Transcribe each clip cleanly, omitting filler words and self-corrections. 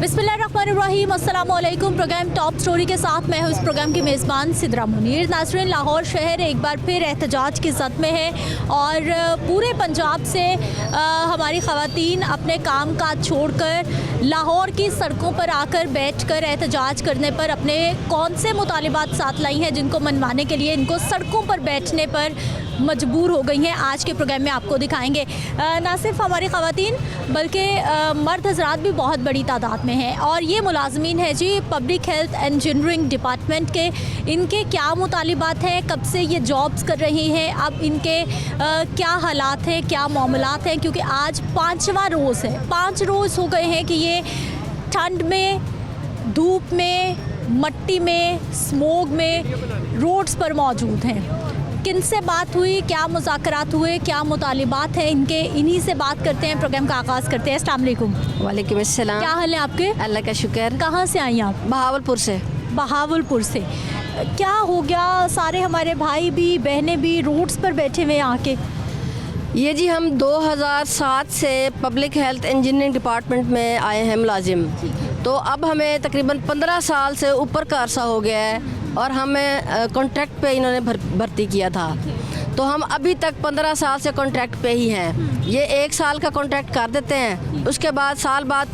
बिस्मिल्लाहिर्रहमानिर्रहीम, अस्सलाम वालेकुम। प्रोग्राम टॉप स्टोरी के साथ मैं हूँ इस प्रोग्राम की मेज़बान सिद्रा मुनीर। नाज़रीन, लाहौर शहर एक बार फिर एहतजाज की ज़द में है और पूरे पंजाब से हमारी ख़वातीन अपने काम काज छोड़कर लाहौर की सड़कों पर आकर बैठकर एहतजाज करने पर अपने कौन से मुतालिबात साथ लाई हैं जिनको मनवाने के लिए इनको सड़कों पर बैठने पर मजबूर हो गई हैं। आज के प्रोग्राम में आपको दिखाएंगे। ना सिर्फ हमारी ख़वातीन बल्कि मर्द हज़रात भी बहुत बड़ी तादाद में हैं और ये मुलाजमीन हैं जी पब्लिक हेल्थ इंजीनियरिंग डिपार्टमेंट के। इनके क्या मुतालिबात हैं, कब से ये जॉब्स कर रही हैं, अब इनके क्या हालात हैं, क्या मामलात हैं, क्योंकि आज 5वां रोज़ है। 5 रोज़ हो गए हैं कि ये ठंड में, धूप में, मट्टी में, स्मोग में रोड्स पर मौजूद हैं। किन से बात हुई, क्या मुज़ाकरात हुए, क्या मुतालिबात हैं इनके, इन्हीं से बात करते हैं। प्रोग्राम का आगाज़ करते हैं। अस्सलाम वालेकुम। वालेकुम अस्सलाम। क्या हाल है आपके? अल्लाह का शुक्र। कहाँ से आई आप? बहावलपुर से। बहावलपुर से। क्या हो गया, सारे हमारे भाई भी बहनें भी रोड्स पर बैठे हुए आके? ये जी हम 2007 से पब्लिक हेल्थ इंजीनियरिंग डिपार्टमेंट में आए हैं मुलाजिम। तो अब हमें तकरीबन 15 साल से ऊपर का अरसा हो गया है और हमें कॉन्ट्रैक्ट पे इन्होंने भर्ती किया था। तो हम अभी तक 15 साल से कॉन्ट्रैक्ट पे ही हैं। ये 1 साल का कॉन्ट्रैक्ट कर देते हैं, उसके बाद साल बाद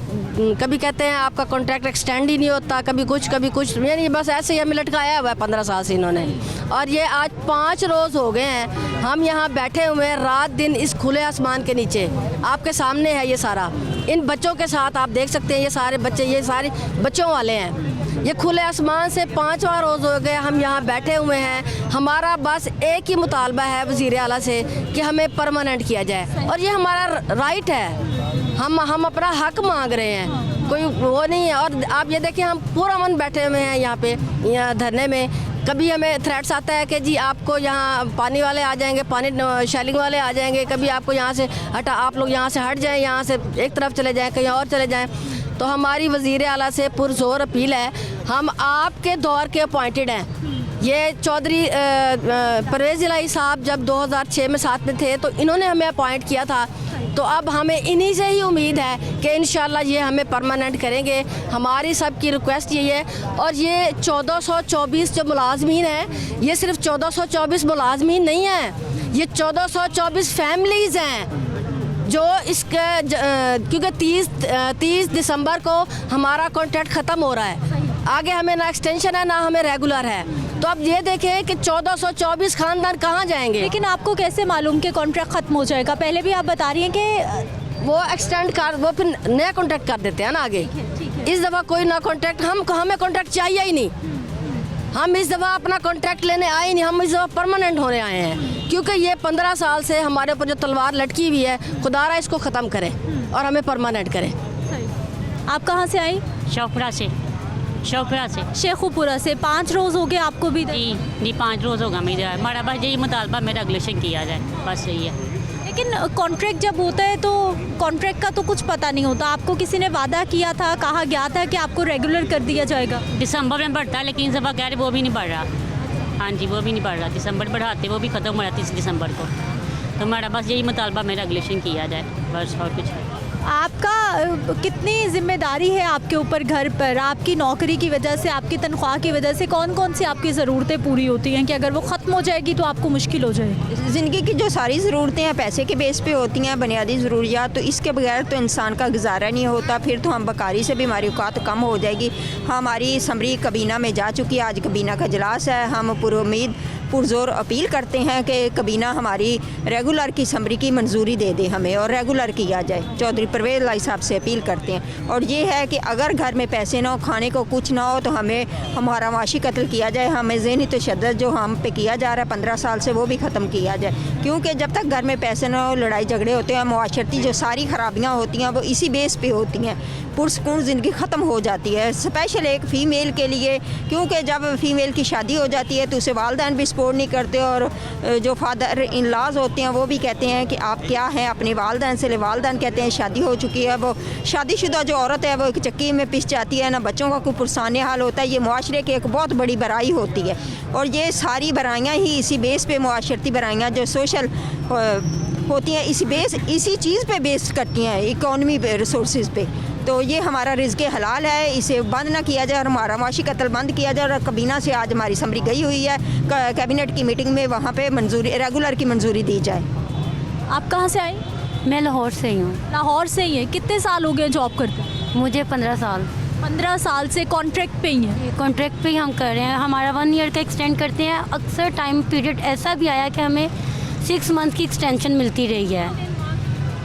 कभी कहते हैं आपका कॉन्ट्रैक्ट एक्सटेंड ही नहीं होता, कभी कुछ, यानी बस ऐसे ही हमें लटकाया हुआ है 15 साल से इन्होंने। और ये आज 5 रोज़ हो गए हैं हम यहाँ बैठे हुए हैं रात दिन इस खुले आसमान के नीचे। आपके सामने है ये सारा, इन बच्चों के साथ आप देख सकते हैं ये सारे बच्चे, ये सारे बच्चों वाले हैं। ये खुले आसमान से 5वां रोज़ हो गए हम यहाँ बैठे हुए हैं। हमारा बस एक ही मुतालबा है वज़ीर आला से कि हमें परमानेंट किया जाए और ये हमारा राइट है। हम अपना हक मांग रहे हैं, कोई वो नहीं है। और आप ये देखिए हम पूरा मन बैठे हुए हैं यहाँ पे, यहाँ धरने में। कभी हमें थ्रेट्स आता है कि जी आपको यहाँ पानी वाले आ जाएंगे, पानी शेलिंग वाले आ जाएंगे, कभी आपको यहाँ से हटा, आप लोग यहाँ से हट जाएं, यहाँ से एक तरफ चले जाएं, कहीं और चले जाएं। तो हमारी वज़ीर आला से पुरज़ोर अपील है, हम आपके दौर के अपॉइंटेड हैं। ये चौधरी परवेज़ इलाही साहब जब 2006 में साथ में थे तो इन्होंने हमें अपॉइंट किया था। तो अब हमें इन्हीं से ही उम्मीद है कि इंशाल्लाह ये हमें परमानेंट करेंगे। हमारी सब की रिक्वेस्ट यही है। और ये 1424 जो मुलाजमीन हैं, ये सिर्फ 1424 मुलाजमीन नहीं हैं, ये 1424 फैमिलीज़ हैं जो इसके क्योंकि 30 दिसंबर को हमारा कॉन्ट्रैक्ट ख़त्म हो रहा है। आगे हमें ना एक्सटेंशन है ना हमें रेगुलर है। तो अब ये देखें कि 1424 ख़ानदान कहाँ जाएंगे। लेकिन आपको कैसे मालूम कि कॉन्ट्रैक्ट ख़त्म हो जाएगा? पहले भी आप बता रही हैं कि वो एक्सटेंड कर, वो फिर नया कॉन्ट्रैक्ट कर देते हैं ना आगे। इस दफ़ा कोई ना कॉन्ट्रैक्ट, हमें कॉन्ट्रैक्ट चाहिए ही नहीं। हम इस दफ़ा अपना कॉन्ट्रैक्ट लेने आए नहीं, हम इस दफ़ा परमानेंट होने आए हैं। क्योंकि ये 15 साल से हमारे ऊपर जो तलवार लटकी हुई है, खुदारा इसको ख़त्म करें और हमें परमानेंट करें। आप कहाँ से आई? शौकपुरा से। शेखुपुरा से। 5 रोज़ हो गए आपको भी? जी 5 रोज़ होगा मेरा। हमारा बस यही मुतालबा मेरा रेगुलेशन किया जाए, बस यही है। लेकिन कॉन्ट्रैक्ट जब होता है तो कॉन्ट्रैक्ट का तो कुछ पता नहीं होता। आपको किसी ने वादा किया था, कहा गया था कि आपको रेगुलर कर दिया जाएगा? दिसंबर में बढ़ता है लेकिन इस दफ़ा कह रहे वो भी नहीं बढ़ रहा। हाँ जी, वो भी नहीं बढ़ रहा। दिसंबर बढ़ाते वो भी ख़त्म हो रहा 30 दिसंबर को। तो हमारा बस यही मुतालबा मेरा रेगुलेशन किया जाए, बस और कुछ है। आपका कितनी ज़िम्मेदारी है आपके ऊपर घर पर? आपकी नौकरी की वजह से, आपकी तनख्वाह की वजह से कौन कौन सी आपकी ज़रूरतें पूरी होती हैं कि अगर वो ख़त्म हो जाएगी तो आपको मुश्किल हो जाए? ज़िंदगी की जो सारी ज़रूरतें हैं पैसे के बेस पे होती हैं, बुनियादी ज़रूरियात। तो इसके बगैर तो इंसान का गुजारा नहीं होता। फिर तो हम बकारी से भी हमारी औकात कम हो जाएगी। हमारी असम्बली कबीना में जा चुकी है, आज कबीना का इजलास है। हम पुरुम्मीद पुरज़ोर अपील करते हैं कि कबीना हमारी रेगुलर की असम्बली की मंजूरी दे दे हमें और रेगुलर किया जाए। चौधरी परवेज़ इलाही साहब से अपील करते हैं। और ये है कि अगर घर में पैसे ना हो, खाने को कुछ ना हो, तो हमें हमारा माशी कत्ल किया जाए। हमें ज़हनी तशद्दुद जो हम पे किया जा रहा है 15 साल से, वो भी ख़त्म किया जाए। क्योंकि जब तक घर में पैसे ना हो, लड़ाई झगड़े होते हैं, मुआशरती जो सारी ख़राबियाँ होती हैं वो इसी बेस पे होती हैं। पुरसकून ज़िंदगी ख़त्म हो जाती है, स्पेशल एक फ़ीमेल के लिए। क्योंकि जब फ़ीमेल की शादी हो जाती है तो उसे वालिदैन भी सपोर्ट नहीं करते और जो फादर इन लॉज होते हैं वो भी कहते हैं कि आप क्या हैं अपने वालिदैन से। वालिदैन कहते हैं शादी हो चुकी है, वो शादीशुदा जो औरत है वो एक चक्की में पिस जाती है, ना बच्चों का कोई पुरसान हाल होता है। ये मुआशरे की एक बहुत बड़ी बुराई होती है और ये सारी बुराइयाँ ही इसी बेस पे, मुआशरती बुराइयाँ जो सोशल होती हैं इसी चीज़ पे बेस्ड करती हैं, इकोनॉमी पे, रिसोर्सेज पे। तो ये हमारा रिज़्क़ हलाल है, इसे बंद ना किया जाए और हमारा माशी कत्ल बंद किया जाए। और कबीना से आज हमारी असम्बली गई हुई है, कैबिनेट की मीटिंग में वहाँ पे मंजूरी, रेगुलर की मंजूरी दी जाए। आप कहाँ से आई? मैं लाहौर से ही हूँ। लाहौर से ही है। कितने साल हो गए जॉब करते? मुझे 15 साल। 15 साल से कॉन्ट्रैक्ट पे ही है? कॉन्ट्रैक्ट पे ही हम कर रहे हैं। हमारा 1 ईयर का एक्सटेंड करते हैं। अक्सर टाइम पीरियड ऐसा भी आया कि हमें 6 मंथ की एक्सटेंशन मिलती रही है,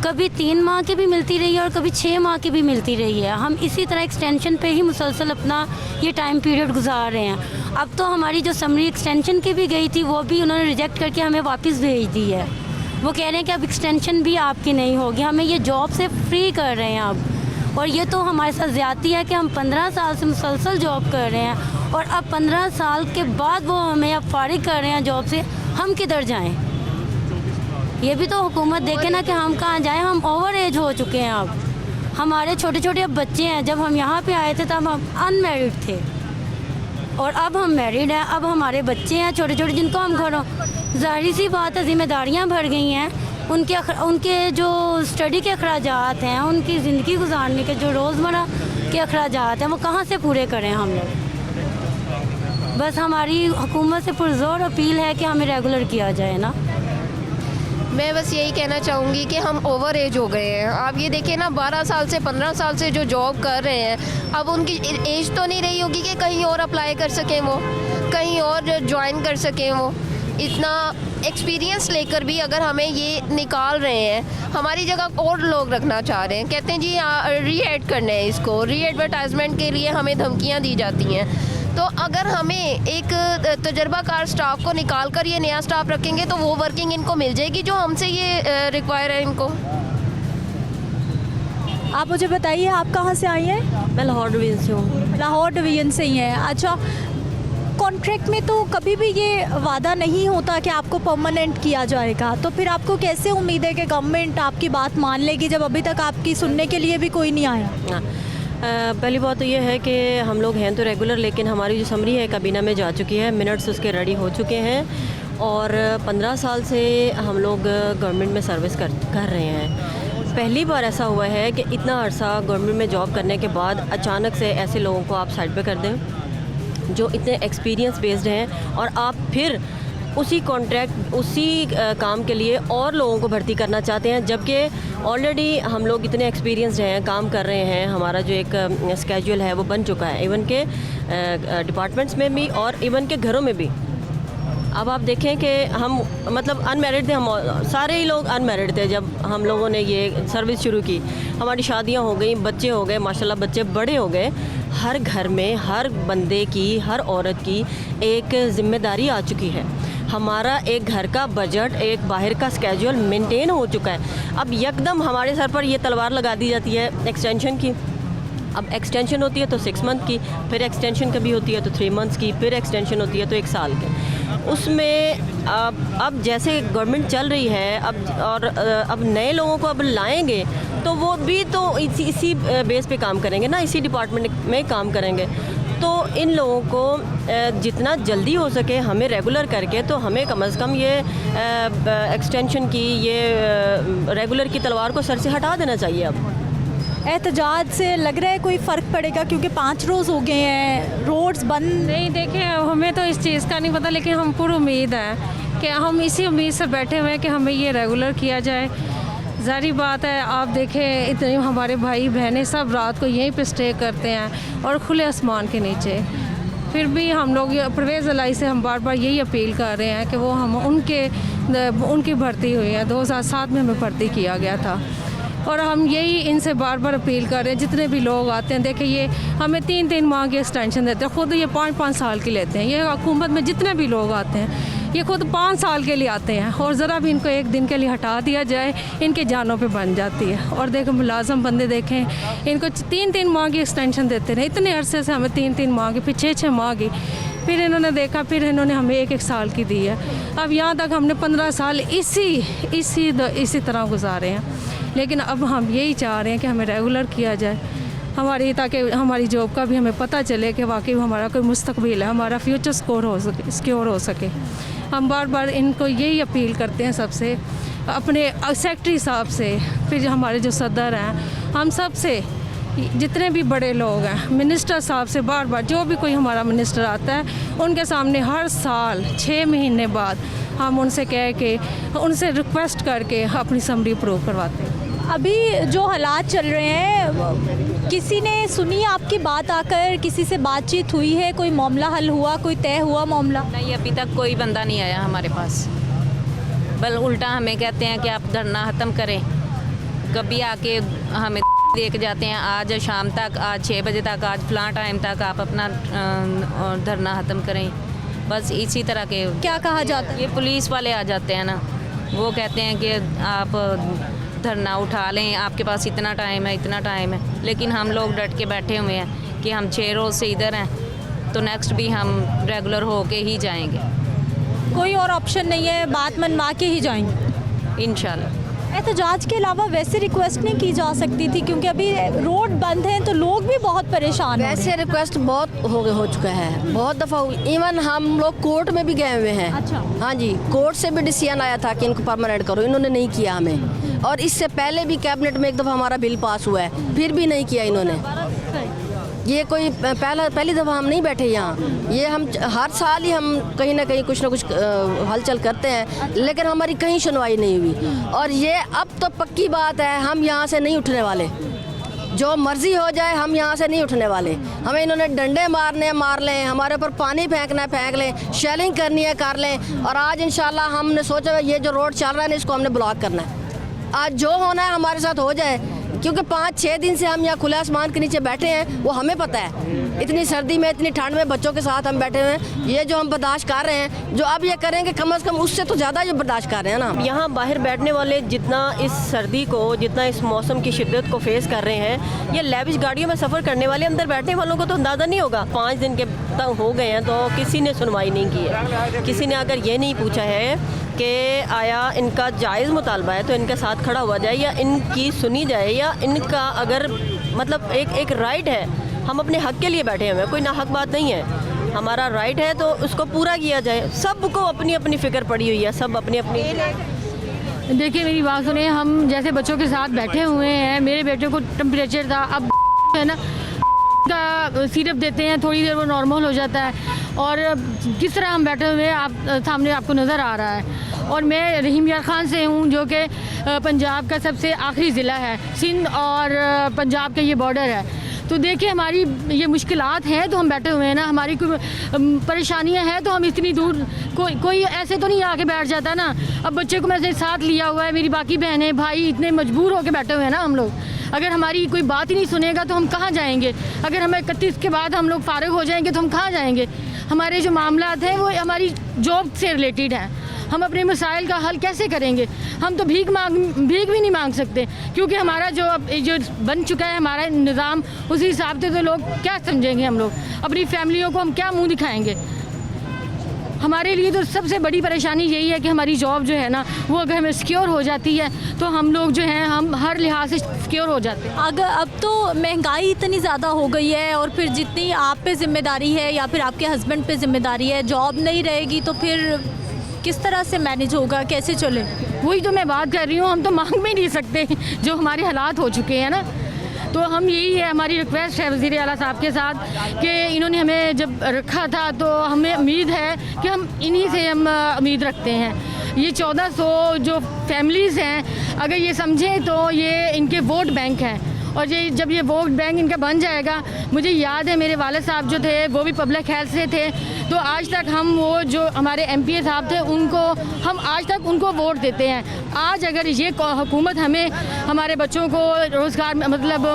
कभी 3 माह की भी मिलती रही है और कभी 6 माह की भी मिलती रही है। हम इसी तरह एक्सटेंशन पे ही मुसलसल अपना ये टाइम पीरियड गुजार रहे हैं। अब तो हमारी जो समरी एक्सटेंशन की भी गई थी वो भी उन्होंने रिजेक्ट करके हमें वापस भेज दी है। वो कह रहे हैं कि अब एक्सटेंशन भी आपकी नहीं होगी, हमें ये जॉब से फ्री कर रहे हैं अब। और ये तो हमारे साथ ज़्यादती है कि हम 15 साल से मुसलसल जॉब कर रहे हैं और अब 15 साल के बाद वो हमें अब फारिग कर रहे हैं जॉब से। हम किधर जाएं? ये भी तो हुकूमत देखे ना कि हम कहाँ जाएं। हम ओवर एज हो चुके हैं अब। हमारे छोटे छोटे अब बच्चे हैं। जब हम यहाँ पे आए थे तब हम अनमैरिड थे और अब हम मैरिड हैं। अब हमारे बच्चे हैं छोटे छोटे जिनको हम घरों, ज़ाहिर सी बात है जिम्मेदारियाँ बढ़ गई हैं। उनके जो स्टडी के अखराजात हैं, उनकी ज़िंदगी गुजारने के जो रोज़मर्रा के अखराजात हैं वो कहाँ से पूरे करें हम लोग। बस हमारी हुकूमत से पुरज़ोर अपील है कि हमें रेगुलर किया जाए ना। मैं बस यही कहना चाहूँगी कि हम ओवर एज हो गए हैं। आप ये देखिए ना, 12 साल से 15 साल से जो जॉब कर रहे हैं, अब उनकी एज तो नहीं रही होगी कि कहीं और अप्लाई कर सकें, वो कहीं और ज्वाइन कर सकें। वो इतना एक्सपीरियंस लेकर भी अगर हमें ये निकाल रहे हैं, हमारी जगह और लोग रखना चाह रहे हैं। कहते हैं जी री-एड करना है इसको, री-एडवर्टाइजमेंट के लिए हमें धमकियाँ दी जाती हैं। तो अगर हमें एक तजर्बाकार स्टाफ को निकाल कर ये नया स्टाफ रखेंगे तो वो वर्किंग इनको मिल जाएगी जो हमसे ये रिक्वायर है इनको। आप मुझे बताइए, आप कहाँ से आई हैं? मैं लाहौर डिवीज़न से हूँ। लाहौर डिवीज़न से ही हैं। अच्छा, कॉन्ट्रैक्ट में तो कभी भी ये वादा नहीं होता कि आपको परमानेंट किया जाएगा, तो फिर आपको कैसे उम्मीद है कि गवर्नमेंट आपकी बात मान लेगी जब अभी तक आपकी सुनने के लिए भी कोई नहीं आया? पहली बात तो ये है कि हम लोग हैं तो रेगुलर, लेकिन हमारी जो समरी है काबीना में जा चुकी है, मिनट्स उसके रेडी हो चुके हैं और 15 साल से हम लोग गवर्नमेंट में सर्विस कर रहे हैं। पहली बार ऐसा हुआ है कि इतना अरसा गवर्नमेंट में जॉब करने के बाद अचानक से ऐसे लोगों को आप साइड पे कर दें जो इतने एक्सपीरियंस बेस्ड हैं और आप फिर उसी कॉन्ट्रैक्ट उसी काम के लिए और लोगों को भर्ती करना चाहते हैं, जबकि ऑलरेडी हम लोग इतने एक्सपीरियंस्ड हैं, काम कर रहे हैं। हमारा जो एक स्केड्यूल है वो बन चुका है, इवन के डिपार्टमेंट्स में भी और इवन के घरों में भी। अब आप देखें कि हम मतलब अनमैरिड थे, हम सारे ही लोग अनमैरिड थे जब हम लोगों ने ये सर्विस शुरू की। हमारी शादियां हो गई, बच्चे हो गए, माशाल्लाह बच्चे बड़े हो गए। हर घर में हर बंदे की, हर औरत की एक ज़िम्मेदारी आ चुकी है। हमारा एक घर का बजट, एक बाहर का स्केड्यूल मेंटेन हो चुका है। अब यकदम हमारे सर पर ये तलवार लगा दी जाती है एक्सटेंशन की। अब एक्सटेंशन होती है तो 6 मंथ की, फिर एक्सटेंशन कभी होती है तो 3 मंथ्स की, फिर एक्सटेंशन होती है तो 1 साल की। उसमें अब जैसे गवर्नमेंट चल रही है अब नए लोगों को अब लाएंगे तो वो भी तो इसी बेस पे काम करेंगे ना, इसी डिपार्टमेंट में काम करेंगे। तो इन लोगों को जितना जल्दी हो सके हमें रेगुलर करके, तो हमें कम से कम ये एक्सटेंशन की, ये रेगुलर की तलवार को सर से हटा देना चाहिए। अब एहतजाज से लग रहा है कोई फ़र्क पड़ेगा, क्योंकि 5 रोज़ हो गए हैं, रोड्स बंद। नहीं, देखिए हमें तो इस चीज़ का नहीं पता, लेकिन हम पूरी उम्मीद है कि हम इसी उम्मीद से बैठे हुए हैं कि हमें ये रेगुलर किया जाए। ज़ाहिर बात है, आप देखें इतने हमारे भाई बहनें सब रात को यहीं पे स्टे करते हैं और खुले आसमान के नीचे। फिर भी हम लोग परवेज़ इलाही से हम बार बार यही अपील कर रहे हैं कि वो हम उनकी भर्ती हुई है, 2007 में हमें भर्ती किया गया था और हम यही इनसे बार बार अपील कर रहे हैं। जितने भी लोग आते हैं, देखिए ये हमें 3-3 माह की एक्सटेंशन देते हैं, ख़ुद ये 5-5 साल की लेते हैं। ये हुकूमत में जितने भी लोग आते हैं ये खुद 5 साल के लिए आते हैं और ज़रा भी इनको 1 दिन के लिए हटा दिया जाए, इनके जानों पे बन जाती है। और देखें मुलाजम बंदे देखें, इनको 3-3 माह की एक्सटेंशन देते रहे, इतने अरसे से हमें 3-3 माह की, फिर 6-6 माह की, फिर इन्होंने देखा, फिर इन्होंने हमें 1-1 साल की दी है। अब यहाँ तक हमने 15 साल इसी तरह गुजारे हैं, लेकिन अब हम यही चाह रहे हैं कि हमें रेगुलर किया जाए ताकि हमारी जॉब का भी हमें पता चले कि वाकई हमारा कोई मुस्तकबिल है, हमारा फ्यूचर सिक्योर हो सके। हम बार बार इनको यही अपील करते हैं सबसे, अपने सेक्रेटरी साहब से, फिर हमारे जो सदर हैं, हम सब से, जितने भी बड़े लोग हैं, मिनिस्टर साहब से बार बार, जो भी कोई हमारा मिनिस्टर आता है उनके सामने हर साल 6 महीने बाद हम उनसे कह के, उनसे रिक्वेस्ट करके अपनी समरी अप्रूव करवाते हैं। अभी जो हालात चल रहे हैं, किसी ने सुनी आपकी बात आकर, किसी से बातचीत हुई है, कोई मामला हल हुआ, कोई तय हुआ मामला? नहीं, अभी तक कोई बंदा नहीं आया हमारे पास, बल उल्टा हमें कहते हैं कि आप धरना ख़त्म करें। कभी आके हमें देख जाते हैं, आज शाम तक, आज 6 बजे तक, आज फलां टाइम तक आप अपना धरना ख़त्म करें। बस इसी तरह के क्या कहा जाता है? ये पुलिस वाले आ जाते हैं ना, वो कहते हैं कि आप धरना उठा लें, आपके पास इतना टाइम है, इतना टाइम है। लेकिन हम लोग डट के बैठे हुए हैं कि हम 6 रोज़ से इधर हैं, तो नेक्स्ट भी हम रेगुलर होके ही जाएंगे। कोई और ऑप्शन नहीं है, बात मनवा के ही जाएंगे इंशाल्लाह। एहतजाज के अलावा वैसे रिक्वेस्ट नहीं की जा सकती थी, क्योंकि अभी रोड बंद हैं तो लोग भी बहुत परेशान हैं। वैसे रिक्वेस्ट बहुत हो चुका है, बहुत दफ़ा हुई। इवन हम लोग कोर्ट में भी गए हुए हैं। अच्छा। हाँ जी, कोर्ट से भी डिसीजन आया था कि इनको परमानेंट करो, इन्होंने नहीं किया हमें। और इससे पहले भी कैबिनेट में एक दफ़ा हमारा बिल पास हुआ है, फिर भी नहीं किया इन्होंने। ये कोई पहली दफ़ा हम नहीं बैठे यहाँ, ये हम हर साल ही हम कहीं ना कहीं कुछ ना कुछ हलचल करते हैं, लेकिन हमारी कहीं सुनवाई नहीं हुई। और ये अब तो पक्की बात है, हम यहाँ से नहीं उठने वाले, जो मर्जी हो जाए, हम यहाँ से नहीं उठने वाले। हमें इन्होंने डंडे मारने हैं, मार लें, हमारे ऊपर पानी फेंकना है, फेंक लें, शेलिंग करनी है, कर लें। और आज इंशाल्लाह हमने सोचा ये जो रोड चल रहा है ना, इसको हमने ब्लॉक करना है। आज जो होना है हमारे साथ हो जाए, क्योंकि 5-6 दिन से हम यहाँ खुले आसमान के नीचे बैठे हैं, वो हमें पता है। इतनी सर्दी में, इतनी ठंड में बच्चों के साथ हम बैठे हुए हैं। ये जो हम बर्दाश्त कर रहे हैं, जो अब ये करेंगे कम से कम उससे तो ज़्यादा ये बर्दाश्त कर रहे हैं ना। यहाँ बाहर बैठने वाले जितना इस सर्दी को, जितना इस मौसम की शिद्दत को फेस कर रहे हैं, ये लेविश गाड़ियों में सफ़र करने वाले अंदर बैठने वालों को तो अंदाज़ा नहीं होगा। 5 दिन के तक हो गए हैं तो किसी ने सुनवाई नहीं की है। किसी ने अगर ये नहीं पूछा है कि आया इनका जायज़ मुतालबा है तो इनके साथ खड़ा हुआ जाए, या इनकी सुनी जाए, या इनका अगर मतलब एक राइट है, हम अपने हक के लिए बैठे हुए हैं, कोई ना हक बात नहीं है, हमारा राइट है तो उसको पूरा किया जाए। सबको अपनी अपनी फ़िक्र पड़ी हुई है, सब अपनी अपनी। देखिए मेरी बात सुनिए, हम जैसे बच्चों के साथ बैठे हुए हैं, मेरे बेटे को टेम्परेचर था, अब है ना का सिरप देते हैं, थोड़ी देर वो नॉर्मल हो जाता है। और किस तरह हम बैठे हुए हैं, आप सामने आपको नज़र आ रहा है। और मैं रहीम यार ख़ान से हूँ, जो कि पंजाब का सबसे आखिरी ज़िला है, सिंध और पंजाब का ये बॉर्डर है। तो देखिए हमारी ये मुश्किलात हैं तो हम बैठे हुए हैं ना, हमारी कोई परेशानियां हैं तो हम इतनी दूर, कोई ऐसे तो नहीं आके बैठ जाता ना। अब बच्चे को मैंने साथ लिया हुआ है, मेरी बाकी बहनें भाई इतने मजबूर होकर बैठे हुए हैं ना हम लोग। अगर हमारी कोई बात ही नहीं सुनेगा तो हम कहाँ जाएंगे? अगर हमें 31 के बाद हम लोग फारिग हो जाएंगे तो हम कहाँ जाएंगे? हमारे जो मामलात हैं वो हमारी जॉब से रिलेटेड हैं, हम अपने मसाइल का हल कैसे करेंगे? हम तो भीख भी नहीं मांग सकते, क्योंकि हमारा जो बन चुका है हमारा निज़ाम, उसी हिसाब से तो लोग क्या समझेंगे? हम लोग अपनी फैमिलियों को हम क्या मुंह दिखाएंगे? हमारे लिए तो सबसे बड़ी परेशानी यही है कि हमारी जॉब जो है ना, वो अगर हमें सिक्योर हो जाती है तो हम लोग जो हैं हम हर लिहाज से सिक्योर हो जाते हैं। अगर अब तो महंगाई इतनी ज़्यादा हो गई है, और फिर जितनी आप पे ज़िम्मेदारी है या फिर आपके हस्बैंड पे ज़िम्मेदारी है, जॉब नहीं रहेगी तो फिर किस तरह से मैनेज होगा, कैसे चले? वही तो मैं बात कर रही हूँ, हम तो मांग भी नहीं सकते जो हमारे हालात हो चुके हैं ना। तो हम यही है, हमारी रिक्वेस्ट है वज़ीर आला साहब के साथ कि इन्होंने हमें जब रखा था तो हमें उम्मीद है कि हम इन्हीं से हम उम्मीद रखते हैं। ये 1400 जो फैमिलीज़ हैं, अगर ये समझें तो ये इनके वोट बैंक हैं, और ये जब ये वोट बैंक इनका बन जाएगा, मुझे याद है मेरे वालिद साहब जो थे वो भी पब्लिक हेल्थ से थे, तो आज तक हम वो जो हमारे MPA साहब थे उनको हम आज तक उनको वोट देते हैं। आज अगर ये हुकूमत हमें हमारे बच्चों को रोज़गार मतलब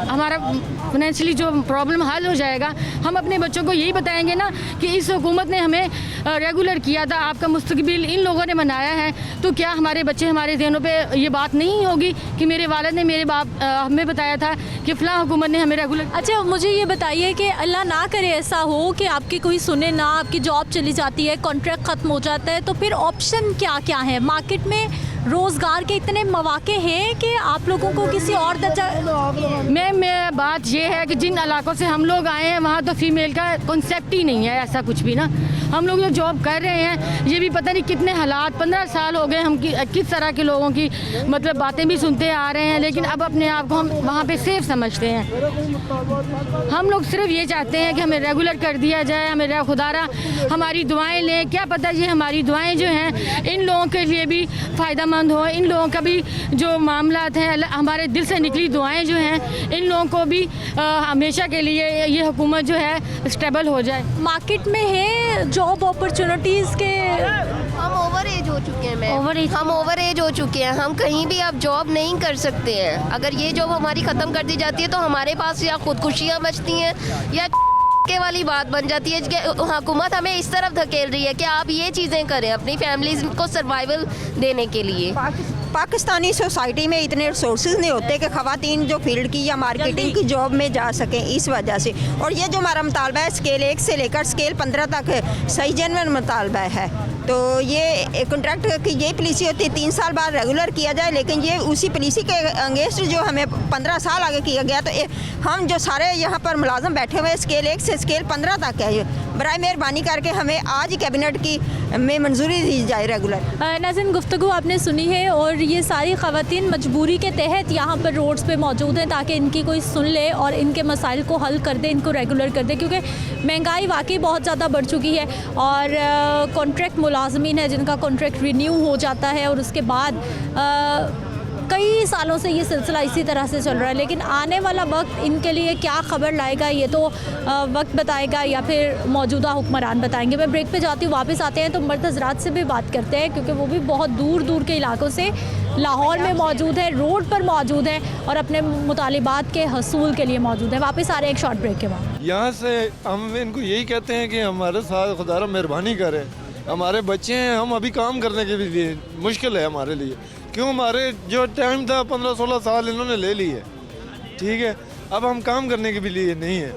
हमारा फाइनेंशियली जो प्रॉब्लम हल हो जाएगा, हम अपने बच्चों को यही बताएंगे ना कि इस हुकूमत ने हमें रेगुलर किया था, आपका मुस्तकबिल इन लोगों ने बनाया है, तो क्या हमारे बच्चे हमारे ज़हनों पे ये बात नहीं होगी कि मेरे वालिद ने मेरे बाप हमें बताया था कि फ़लाँ हुकूमत ने हमें रेगुलर। अच्छा मुझे ये बताइए कि अल्लाह ना करे ऐसा हो कि आपकी कोई सुने ना, आपकी जॉब चली जाती है, कॉन्ट्रैक्ट ख़त्म हो जाता है, तो फिर ऑप्शन क्या क्या है? मार्केट में रोज़गार के इतने मौके हैं कि आप लोगों को किसी और मैं बात ये है कि जिन इलाकों से हम लोग आए हैं वहाँ तो फीमेल का कॉन्सेप्ट ही नहीं है, ऐसा कुछ भी ना। हम लोग जो जॉब कर रहे हैं ये भी पता नहीं कितने हालात, 15 साल हो गए हम किस तरह के लोगों की मतलब बातें भी सुनते आ रहे हैं, लेकिन अब अपने आप को हम वहाँ पे सेफ समझते हैं। हम लोग सिर्फ ये चाहते हैं कि हमें रेगुलर कर दिया जाए, हमें खुदारा हमारी दुआएं लें। क्या पता ये हमारी दुआएं जो हैं इन लोगों के लिए भी फ़ायदेमंद हो, इन लोगों का भी जो मामलात हैं हमारे दिल से निकली दुआएं जो हैं इन लोगों को भी हमेशा के लिए ये हुकूमत जो है स्टेबल हो जाए। मार्केट में है जॉब अपॉर्चुनिटीज़ के? हम ओवर एज हो चुके हैं मैम, ओवर एज हम ओवर एज हो चुके हैं, हम कहीं भी अब जॉब नहीं कर सकते हैं। अगर ये जॉब हमारी ख़त्म कर दी जाती है तो हमारे पास या खुदकुशियाँ बचती हैं या के वाली बात बन जाती है कि हुकूमत हमें इस तरफ धकेल रही है कि आप ये चीज़ें करें अपनी फैमिलीज को सर्वाइवल देने के लिए। पाकिस्तानी सोसाइटी में इतने रिसोर्सेज नहीं होते कि ख़वातीन जो फील्ड की या मार्केटिंग की जॉब में जा सकें, इस वजह से। और ये जो हमारा मुतालबा है स्केल 1 से लेकर स्केल 15 तक सही जेन्युइन मुतालबा है। तो ये कॉन्ट्रैक्ट की यही पॉलिसी होती है 3 साल बाद रेगुलर किया जाए, लेकिन ये उसी पॉलिसी के अगेंस्ट जो हमें 15 साल आगे किया गया। तो हम जो सारे यहाँ पर मुलाजम बैठे हुए स्केल 1 से स्केल 15 तक है, बराए मेहरबानी करके हमें आज ही कैबिनेट की में मंजूरी दी जाए रेगुलर। नाज़रीन, गुफ्तगू आपने सुनी है और ये सारी ख़वातीन मजबूरी के तहत यहाँ पर रोड्स पे मौजूद हैं ताकि इनकी कोई सुन ले और इनके मसाइल को हल कर दे, इनको रेगुलर कर दे, क्योंकि महंगाई वाकई बहुत ज़्यादा बढ़ चुकी है। और कॉन्ट्रैक्ट मुलाजमीन है जिनका कॉन्ट्रैक्ट रिन्यू हो जाता है और उसके बाद कई सालों से ये सिलसिला इसी तरह से चल रहा है, लेकिन आने वाला वक्त इनके लिए क्या खबर लाएगा ये तो वक्त बताएगा या फिर मौजूदा हुक्मरान बताएंगे। मैं ब्रेक पे जाती हूँ, वापस आते हैं तो मर्द हज़रात से भी बात करते हैं क्योंकि वो भी बहुत दूर दूर के इलाकों से लाहौर में मौजूद है, रोड पर मौजूद है और अपने मुतालिबात के हसूल के लिए मौजूद है। वापस आ रहे हैं एक शॉर्ट ब्रेक के बाद। यहाँ से हम इनको यही कहते हैं कि हमारे साथ खुदा मेहरबानी करे, हमारे बच्चे हैं, हम अभी काम करने के लिए मुश्किल है हमारे लिए, क्यों हमारे जो टाइम था 15-16 साल इन्होंने ले ली है, ठीक है, अब हम काम करने के भी लिए नहीं है।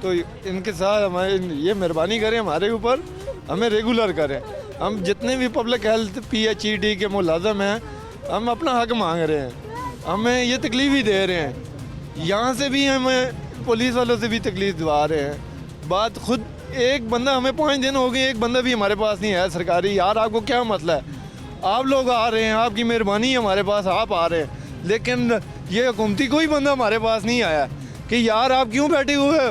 तो इनके साथ हमारे ये मेहरबानी करें हमारे ऊपर, हमें रेगुलर करें। हम जितने भी पब्लिक हेल्थ PHED के मुलाजम हैं हम अपना हक मांग रहे हैं, हमें ये तकलीफ़ ही दे रहे हैं, यहाँ से भी हमें पुलिस वालों से भी तकलीफ़ दिवा रहे हैं। बात खुद एक बंदा, हमें 5 दिन हो गए, एक बंदा भी हमारे पास नहीं है सरकारी। यार आपको क्या मसला है, आप लोग आ रहे हैं, आपकी मेहरबानी है हमारे पास, आप आ रहे हैं, लेकिन ये हुकूमती कोई बंदा हमारे पास नहीं आया कि यार आप क्यों बैठे हुए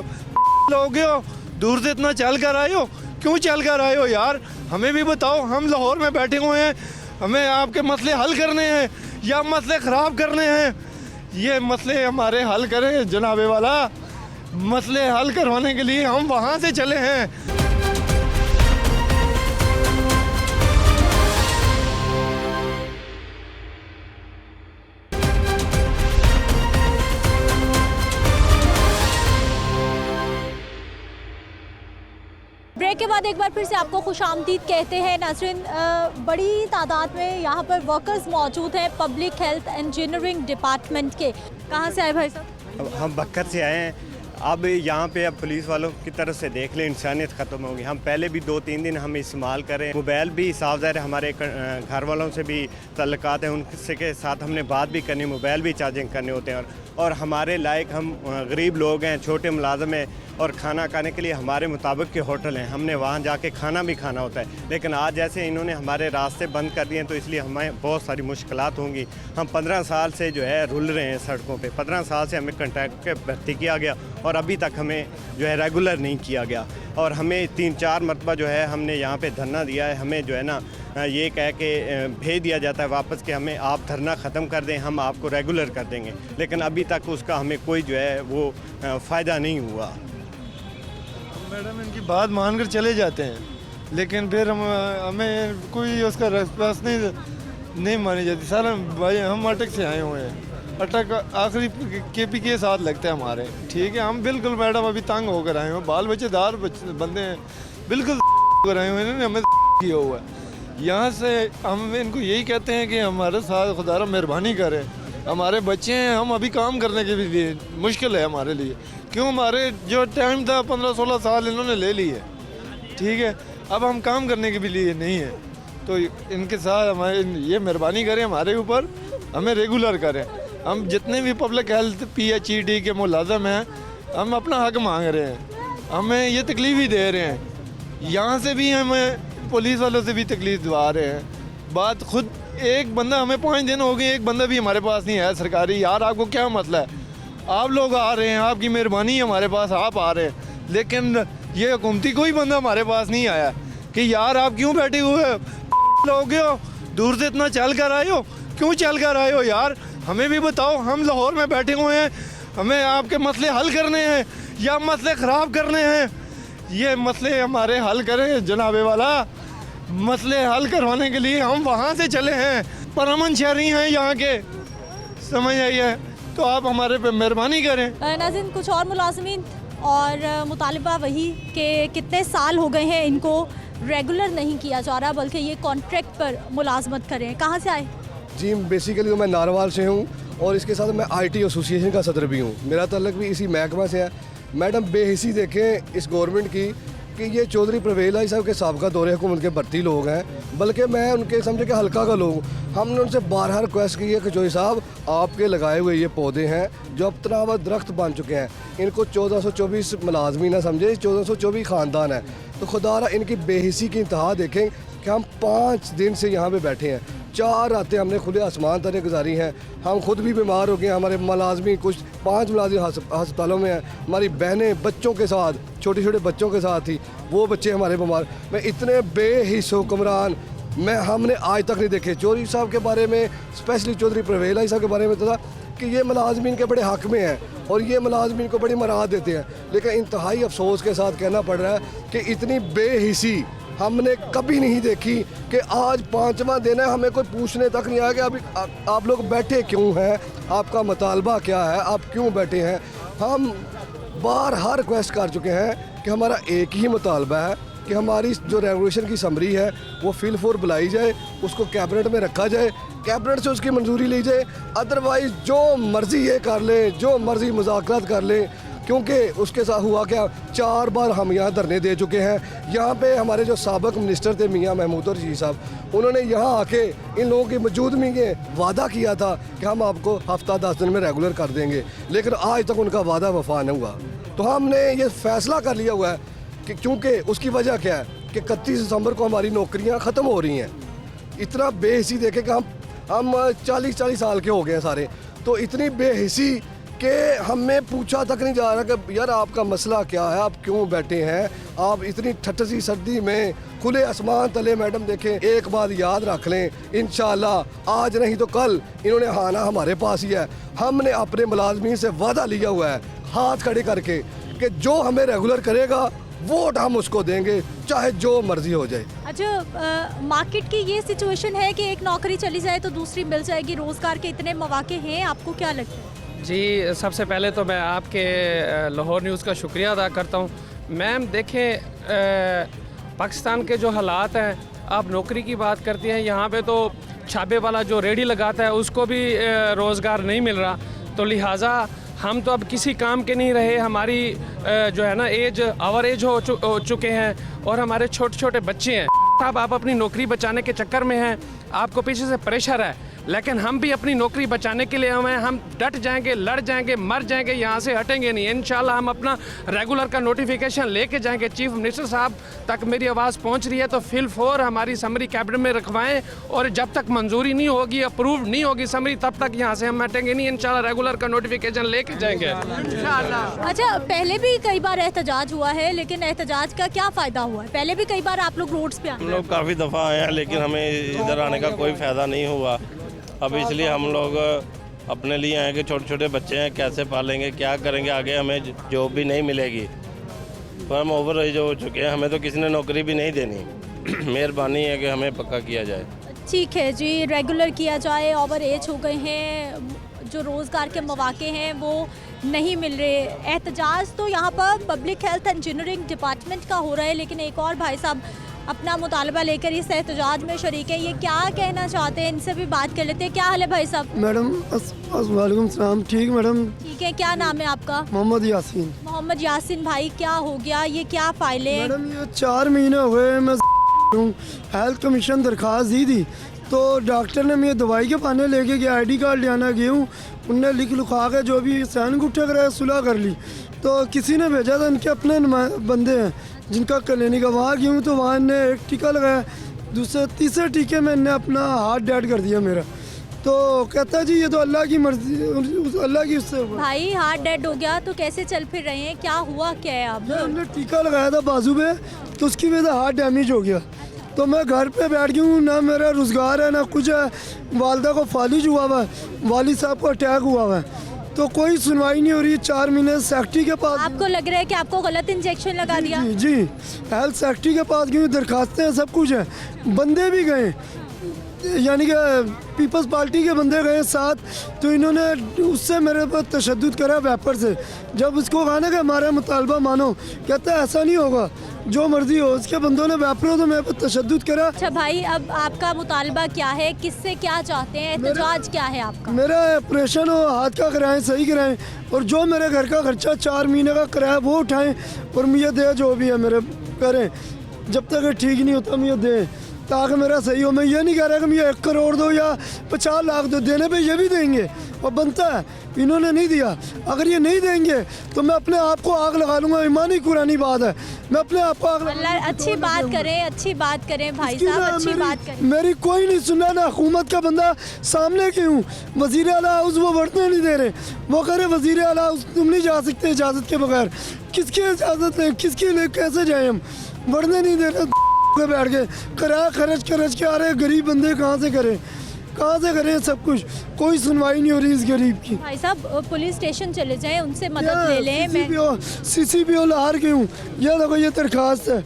लोग हो, दूर से इतना चल कर आए हो, क्यों चल कर आए हो यार, हमें भी बताओ। हम लाहौर में बैठे हुए हैं, हमें आपके मसले हल करने हैं या मसले ख़राब करने हैं? ये मसले हमारे हल करें जनाबे वाला, मसले हल करवाने के लिए हम वहाँ से चले हैं। ब्रेक के बाद एक बार फिर से आपको खुशामदीद कहते हैं। नाज़रीन, बड़ी तादाद में यहाँ पर वर्कर्स मौजूद हैं पब्लिक हेल्थ इंजीनियरिंग डिपार्टमेंट के। कहाँ से आए भाई साहब? हम बक्कर से आए हैं। अब यहाँ पे अब पुलिस वालों की तरफ से देख लें इंसानियत ख़त्म होगी। हम पहले भी 2-3 दिन हम इस्तेमाल करें, मोबाइल भी साफ ज़ाहिर हमारे घर वालों से भी तल्लुकात हैं, उनसे के साथ हमने बात भी करनी, मोबाइल भी चार्जिंग करने होते हैं। और हमारे लायक हम गरीब लोग हैं, छोटे मुलाजम हैं और खाना खाने के लिए हमारे मुताबिक के होटल हैं, हमने वहाँ जाके खाना भी खाना होता है। लेकिन आज जैसे इन्होंने हमारे रास्ते बंद कर दिए हैं तो इसलिए हमें बहुत सारी मुश्किलात होंगी। हम 15 साल से जो है रुल रहे हैं सड़कों पे, 15 साल से हमें कॉन्ट्रैक्ट पे भर्ती किया गया और अभी तक हमें जो है रेगुलर नहीं किया गया। और हमें 3-4 मरतबा जो है हमने यहाँ पे धरना दिया है, हमें जो है ना ये कह के भेज दिया जाता है वापस कि हमें आप धरना ख़त्म कर दें, हम आपको रेगुलर कर देंगे, लेकिन अभी तक उसका हमें कोई जो है वो फ़ायदा नहीं हुआ। मैडम इनकी बात मानकर चले जाते हैं, लेकिन फिर हमें कोई उसका रेस्पॉन्स नहीं मानी जाती। सारा भाई हम अटक से आए हुए हैं, अटक आखिरी KP के साथ लगता है हमारे, ठीक है। हम बिल्कुल मैडम अभी तंग होकर आए हैं, बाल बच्चेदार बंदे हैं, बिल्कुल होकर आए हुए हैं, इन्होंने हमें किया हुआ है। यहाँ से हम इनको यही कहते हैं कि हमारे साथ खुदा मेहरबानी करे, हमारे बच्चे हैं, हम अभी काम करने के लिए मुश्किल है हमारे लिए, क्यों हमारे जो टाइम था 15-16 साल इन्होंने ले ली है, ठीक है, अब हम काम करने के भी लिए नहीं है। तो इनके साथ हमारे ये मेहरबानी करें हमारे ऊपर, हमें रेगुलर करें। हम जितने भी पब्लिक हेल्थ PHED के मुलाजम हैं, हम अपना हक मांग रहे हैं, हमें ये तकलीफ़ ही दे रहे हैं। यहाँ से भी हमें पुलिस वालों से भी तकलीफ़ दिवा रहे हैं। बात खुद एक बंदा, हमें 5 दिन हो गए, एक बंदा भी हमारे पास नहीं है सरकारी। यार आपको क्या मसला है? आप लोग आ रहे हैं, आपकी मेहरबानी है हमारे पास, आप आ रहे हैं, लेकिन ये हुकूमती कोई बंदा हमारे पास नहीं आया कि यार आप क्यों बैठे हुए लोग हो, दूर से इतना चल कर आए हो, क्यों चल कर आए हो यार? हमें भी बताओ, हम लाहौर में बैठे हुए हैं, हमें आपके मसले हल करने हैं या मसले ख़राब करने हैं? ये मसले हमारे हल करें जनाबे वाला। मसले हल करवाने के लिए हम वहाँ से चले हैं, परमन शहरी हैं यहाँ के, समझ आई है? तो आप हमारे पे मेहरबानी करें। नाज़रीन, कुछ और मुलाज़मीन और मुतालिबा वही कि कितने साल हो गए हैं इनको रेगुलर नहीं किया जा रहा, बल्कि ये कॉन्ट्रैक्ट पर मुलाजमत कर रहे हैं। कहाँ से आए? जी, बेसिकली तो मैं नारवाल से हूँ और इसके साथ मैं IT एसोसिएशन का सदर भी हूँ। मेरा तल्लक भी इसी महकमा से है। मैडम, बेहिसी देखें इस गवर्नमेंट की कि ये चौधरी परवेज़ इलाही साहब के साबका दौरे हुकूमत के भर्ती लोग हैं, बल्कि मैं उनके समझे कि हल्का का लोग। हमने उनसे बारहा रिक्वेस्ट की है कि चौधरी साहब, आपके लगाए हुए ये पौधे हैं जो अब तनाव दरख्त बन चुके हैं, इनको 1424 मुलाजमीन है, समझे 1424 ख़ानदान है। तो खुदारा इनकी बेहिसी की इंतहा देखें कि हम 5 दिन से यहाँ पे बैठे हैं। 4 रातें हमने खुले आसमान तले गुजारी हैं। हम खुद भी बीमार हो गए, हमारे मुलाजमी कुछ 5 मुलाजिम अस्पतालों में हैं, हमारी बहनें बच्चों के साथ, छोटे छोटे बच्चों के साथ थी, वो बच्चे हमारे बीमार। मैं इतने बेहिस हुक्मरान हमने आज तक नहीं देखे। चौधरी साहब के बारे में, स्पेशली चौधरी परवेज़ इलाही साहब के बारे में था कि ये मुलाजमीन के बड़े हक़ में हैं और ये मुलाजमीन को बड़ी मराहत देते हैं, लेकिन इंतहाई अफसोस के साथ कहना पड़ रहा है कि इतनी बेहिसी हमने कभी नहीं देखी कि आज 5वां दिन है, हमें कोई पूछने तक नहीं आया कि अभी आप लोग बैठे क्यों हैं, आपका मुतालबा क्या है, आप क्यों बैठे हैं। हम बार रिक्वेस्ट कर चुके हैं कि हमारा एक ही मुतालबा है कि हमारी जो रेगुलेशन की समरी है वो फिल फोर बुलाई जाए, उसको कैबिनेट में रखा जाए, कैबिनेट से उसकी मंजूरी ली जाए। अदरवाइज़ जो मर्ज़ी ये कर लें, जो मर्ज़ी मुज़ाकरात कर लें, क्योंकि उसके साथ हुआ क्या, 4 बार हम यहाँ धरने दे चुके हैं। यहाँ पे हमारे जो साबिक़ मिनिस्टर थे मियाँ महमूद रशीद साहब, उन्होंने यहाँ आके इन लोगों की मौजूदगी में वादा किया था कि हम आपको हफ्ता 10 दिन में रेगुलर कर देंगे, लेकिन आज तक उनका वादा वफा नहीं हुआ। तो हमने ये फ़ैसला कर लिया हुआ है कि क्योंकि उसकी वजह क्या है कि 31 दिसंबर को हमारी नौकरियाँ ख़त्म हो रही हैं। इतना बेहिसी देखे कि हम 40 साल के हो गए हैं सारे, तो इतनी बेहिसी कि हमें पूछा तक नहीं जा रहा कि यार आपका मसला क्या है, आप क्यों बैठे हैं, आप इतनी ठट्ठी सर्दी में खुले आसमान तले। मैडम देखें, एक बात याद रख लें, इंशाल्लाह आज नहीं तो कल इन्होंने आना हमारे पास ही है। हमने अपने मुलाजमीन से वादा लिया हुआ है हाथ खड़े करके कि जो हमें रेगुलर करेगा वोट हम उसको देंगे, चाहे जो मर्जी हो जाए। अच्छा, मार्केट की ये सिचुएशन है कि एक नौकरी चली जाए तो दूसरी मिल जाएगी, रोज़गार के इतने मौके हैं, आपको क्या लगता है? जी, सबसे पहले तो मैं आपके लाहौर न्यूज़ का शुक्रिया अदा करता हूँ। मैम देखें, पाकिस्तान के जो हालात हैं, आप नौकरी की बात करती हैं, यहाँ पे तो छापे वाला जो रेडी लगाता है उसको भी रोज़गार नहीं मिल रहा, तो लिहाजा हम तो अब किसी काम के नहीं रहे। हमारी जो है ना आवर एज हो चुके हैं और हमारे छोटे छोटे बच्चे हैं। साहब, आप अपनी नौकरी बचाने के चक्कर में हैं, आपको पीछे से प्रेशर है, लेकिन हम भी अपनी नौकरी बचाने के लिए हम डट जाएंगे, लड़ जाएंगे, मर जाएंगे, यहाँ से हटेंगे नहीं। इंशाल्लाह हम अपना रेगुलर का नोटिफिकेशन लेके जाएंगे। चीफ मिनिस्टर साहब तक मेरी आवाज़ पहुँच रही है, तो फिल फोर हमारी समरी कैबिनेट में रखवाएं और जब तक मंजूरी नहीं होगी, अप्रूव नहीं होगी समरी, तब तक यहाँ से हम हटेंगे नहीं। इंशाल्लाह रेगुलर का नोटिफिकेशन लेके जाएंगे इंशाल्लाह। अच्छा, पहले भी कई बार एहतजाज हुआ है, लेकिन एहतजाज का क्या फ़ायदा हुआ है? पहले भी कई बार आप लोग रोड्स पे हम लोग काफ़ी दफ़ा आए हैं, लेकिन हमें इधर आने का कोई फ़ायदा नहीं हुआ। अब इसलिए हम लोग अपने लिए आए कि छोटे छोटे बच्चे हैं, कैसे पालेंगे, क्या करेंगे, आगे हमें जॉब भी नहीं मिलेगी, तो हम ओवर एज हो चुके हैं, हमें तो किसी ने नौकरी भी नहीं देनी। मेहरबानी है कि हमें पक्का किया जाए। ठीक है जी, रेगुलर किया जाए। ओवर एज हो गए हैं, जो रोज़गार के मौके हैं वो नहीं मिल रहे। एहतजाज तो यहाँ पर पब्लिक हेल्थ इंजीनियरिंग डिपार्टमेंट का हो रहा है, लेकिन एक और भाई साहब अपना मुतालबा लेकर इस एहतजाज में शरीक है। ये क्या कहना चाहते हैं, इनसे भी बात कर लेते हैं। क्या हाल है भाई साहब? मैडम वालेकुम सलाम। ठीक मैडम। ठीक है, क्या नाम है आपका? मोहम्मद यासीन। मोहम्मद यासीन भाई, क्या हो गया, ये क्या फाइलें? मैडम ये 4 महीने हुए मैं हेल्थ कमीशन दरख्वास्त दी थी तो डॉक्टर ने मुझे दवाई के पाने लेके गया, ID कार्ड ले आना गया हूँ, उनने लिख लिखा के जो भी सैन गुट्ठे कराया सुलह कर ली। तो किसी ने भेजा था, इनके अपने बंदे हैं जिनका क्लिनिक है, वहाँ गया हूँ तो वहाँ इन्हें एक टीका लगाया, दूसरे तीसरे टीके में इन्हें अपना हार्ट डेड कर दिया मेरा। तो कहता है जी ये तो अल्लाह की मर्जी, अल्लाह की उससे। भाई हार्ट डेड हो गया तो कैसे चल फिर रहे हैं, क्या हुआ क्या है आप? हमने टीका लगाया था बाजू पे, तो उसकी वजह से हार्ट डैमेज हो गया। तो मैं घर पे बैठ गया हूँ, ना मेरा रोज़गार है ना कुछ है। वालदा को फालिज हुआ हुआ है, वालिद साहब को अटैक हुआ हुआ है, तो कोई सुनवाई नहीं हो रही। 4 महीने सेक्रेटरी के पास। आपको लग रहा है कि आपको गलत इंजेक्शन लगा दिया? जी हेल्थ सेक्रेटरी के पास गई, दरखास्तें सब कुछ है, बंदे भी गए, यानी कि पीपल्स पार्टी के बंदे गए साथ। तो इन्होंने उससे मेरे पर तशद्दुद करा वेपर से। जब उसको कहा ना कि हमारा मुतालबा मानो, कहता है ऐसा नहीं होगा, जो मर्जी हो। उसके बंदों ने वेपरों तो मेरे पर तशद्दुद करा। अच्छा भाई, अब आपका मुतालबा क्या है, किससे क्या चाहते हैं, एहतजाज क्या है आपका? मेरा ऑपरेशन हो, हाथ का कराएं, सही कराएं, और जो मेरे घर का खर्चा 4 महीने का किराया वो उठाएं, और मुझे दे जो भी है मेरे करें। जब तक ठीक नहीं होता मुझे दे, ताकि मेरा सही हो। मैं ये नहीं कह रहा कि मुझे 1 करोड़ दो या 50 लाख दो, देने पे ये भी देंगे और बनता है। इन्होंने नहीं दिया, अगर ये नहीं देंगे तो मैं अपने आप को आग लगा लूँगा। ईमानी कुरानी बात है, मैं अपने आप को आग अल्लाह अच्छी बात करें, अच्छी बात करें भाई साहब, अच्छी बात करें। मेरी कोई नहीं सुनना, ना हुकूमत का बंदा सामने क्यों हूँ। वज़ीर आला हाउस वो बढ़ने नहीं दे रहे, वो कह रहे वज़ीर आला हाउस तुम नहीं जा सकते इजाज़त के बगैर। किसकी इजाज़त है, किसके लिए, कैसे जाए हम? बढ़ने नहीं दे रहे, बैठ के किराया खर्च के आ रहे। गरीब बंदे कहाँ से करें सब कुछ? कोई सुनवाई नहीं हो रही इस गरीब की। भाई साहब पुलिस स्टेशन चले जाएं, उनसे मदद ले लें। मैं CCPO लाहौर की हूँ, ये देखो ये दरखास्त है,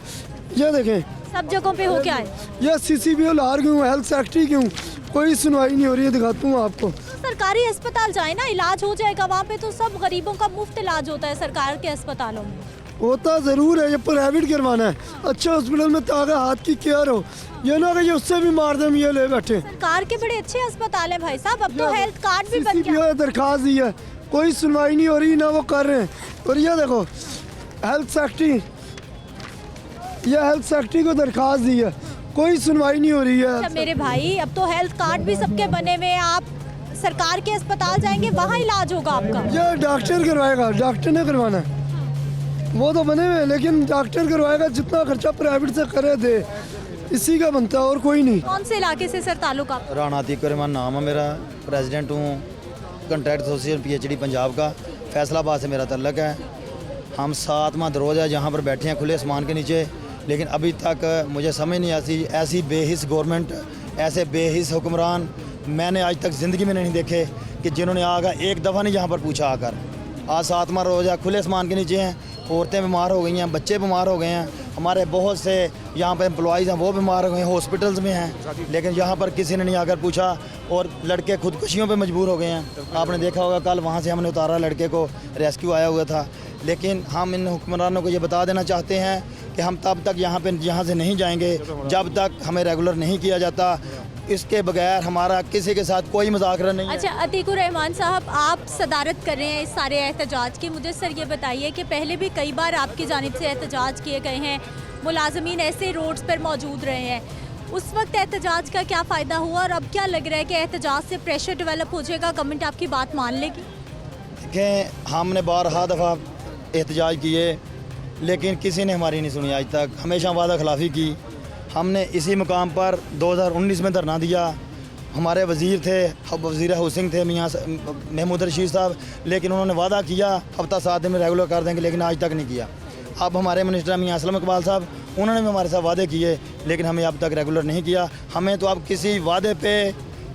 ये देखें। सब जगहों पे हो क्या है? ये CCPO लाहौर की हूँ, हेल्थ सेक्रेटरी की हूँ, कोई सुनवाई नहीं हो रही है। दिखाता हूँ आपको। सरकारी अस्पताल जाए ना, इलाज हो जाएगा वहाँ पे। तो सब गरीबों का मुफ्त इलाज होता है सरकार के अस्पतालों में। होता ज़रूर है, ये प्राइवेट करवाना है अच्छे हॉस्पिटल में, ताकि हाथ की केयर हो। ये ना कि ये उससे भी मार दें, ये ले बैठे। सरकार के बड़े अच्छे अस्पताल हैं भाई साहब, अब तो हेल्थ कार्ड भी बन गया। दरखास्त दी है, कोई सुनवाई नहीं हो रही, ना वो कर रहे हैं। और ये देखो हेल्थ सेक्रेटरी, ये हेल्थ सेक्रेटरी को दरखास्त दी है, कोई सुनवाई नहीं हो रही है। अच्छा मेरे भाई, अब तो हेल्थ कार्ड भी सबके बने हुए हैं। आप सरकार के अस्पताल जाएंगे, वहाँ इलाज होगा आपका। ये डॉक्टर करवाएगा, डॉक्टर ने करवाना है, वो तो बने हुए, लेकिन डॉक्टर करवाएगा। जितना खर्चा प्राइवेट से करे दे, इसी का बनता है और कोई नहीं। कौन से इलाके से सर ताल्लुक आप? राणा अतीक रहमान नाम है मेरा, प्रेसिडेंट हूँ कंट्रैक्ट एसोसिएशन PhD पंजाब का। फैसलाबाद से मेरा तल्लक है। हम 7वां दरोज है जहाँ पर बैठे हैं खुले आसमान के नीचे, लेकिन अभी तक मुझे समझ नहीं आती। ऐसी बेहिस गवर्नमेंट, ऐसे बेहिस हुक्मरान मैंने आज तक ज़िंदगी में नहीं देखे कि जिन्होंने आकर एक दफ़ा नहीं यहाँ पर पूछा आकर। आज 7वां रोज़ है, खुले आसमान के नीचे हैं, औरतें बीमार हो गई हैं, बच्चे बीमार हो गए हैं, हमारे बहुत से यहाँ पे एम्प्लॉइज़ हैं वो बीमार हो गए हैं, हॉस्पिटल्स में हैं, लेकिन यहाँ पर किसी ने नहीं आकर पूछा। और लड़के खुदकुशियों पे मजबूर हो गए हैं। आपने देखा होगा कल वहाँ से हमने उतारा, लड़के को रेस्क्यू आया हुआ था। लेकिन हम इन हुक्मरानों को ये बता देना चाहते हैं कि हम तब तक यहाँ से नहीं जाएंगे जब तक हमें रेगुलर नहीं किया जाता। इसके बगैर हमारा किसी के साथ कोई मुज़ाकरा नहीं है। अच्छा अतीकुर रहमान साहब, आप सदारत कर रहे हैं इस सारे एहतजाज की। मुझे सर ये बताइए कि पहले भी कई बार आपकी जानिब से एहतजाज किए गए हैं, मुलाजमीन ऐसे रोड्स पर मौजूद रहे हैं, उस वक्त एहतजाज का क्या फ़ायदा हुआ और अब क्या लग रहा है कि एहतजाज से प्रेशर डेवलप हो जाएगा, गवर्नमेंट आपकी बात मान लेगी? देखें, हमने 12 दफ़ा एहतजाज किए, लेकिन किसी ने हमारी नहीं सुनी आज तक। हमेशा वादा खिलाफ़ी की। हमने इसी मुकाम पर 2019 में धरना दिया। हमारे वज़ीर थे, वज़ीर हाउसिंग थे मियाँ महमूद रशीद साहब, लेकिन उन्होंने वादा किया हफ्ता 7 दिन में रेगुलर कर देंगे, लेकिन आज तक नहीं किया। अब हमारे मिनिस्टर मियाँ असलम इकबाल साहब, उन्होंने भी हमारे साथ वादे किए, लेकिन हमें अब तक रेगुलर नहीं किया। हमें तो अब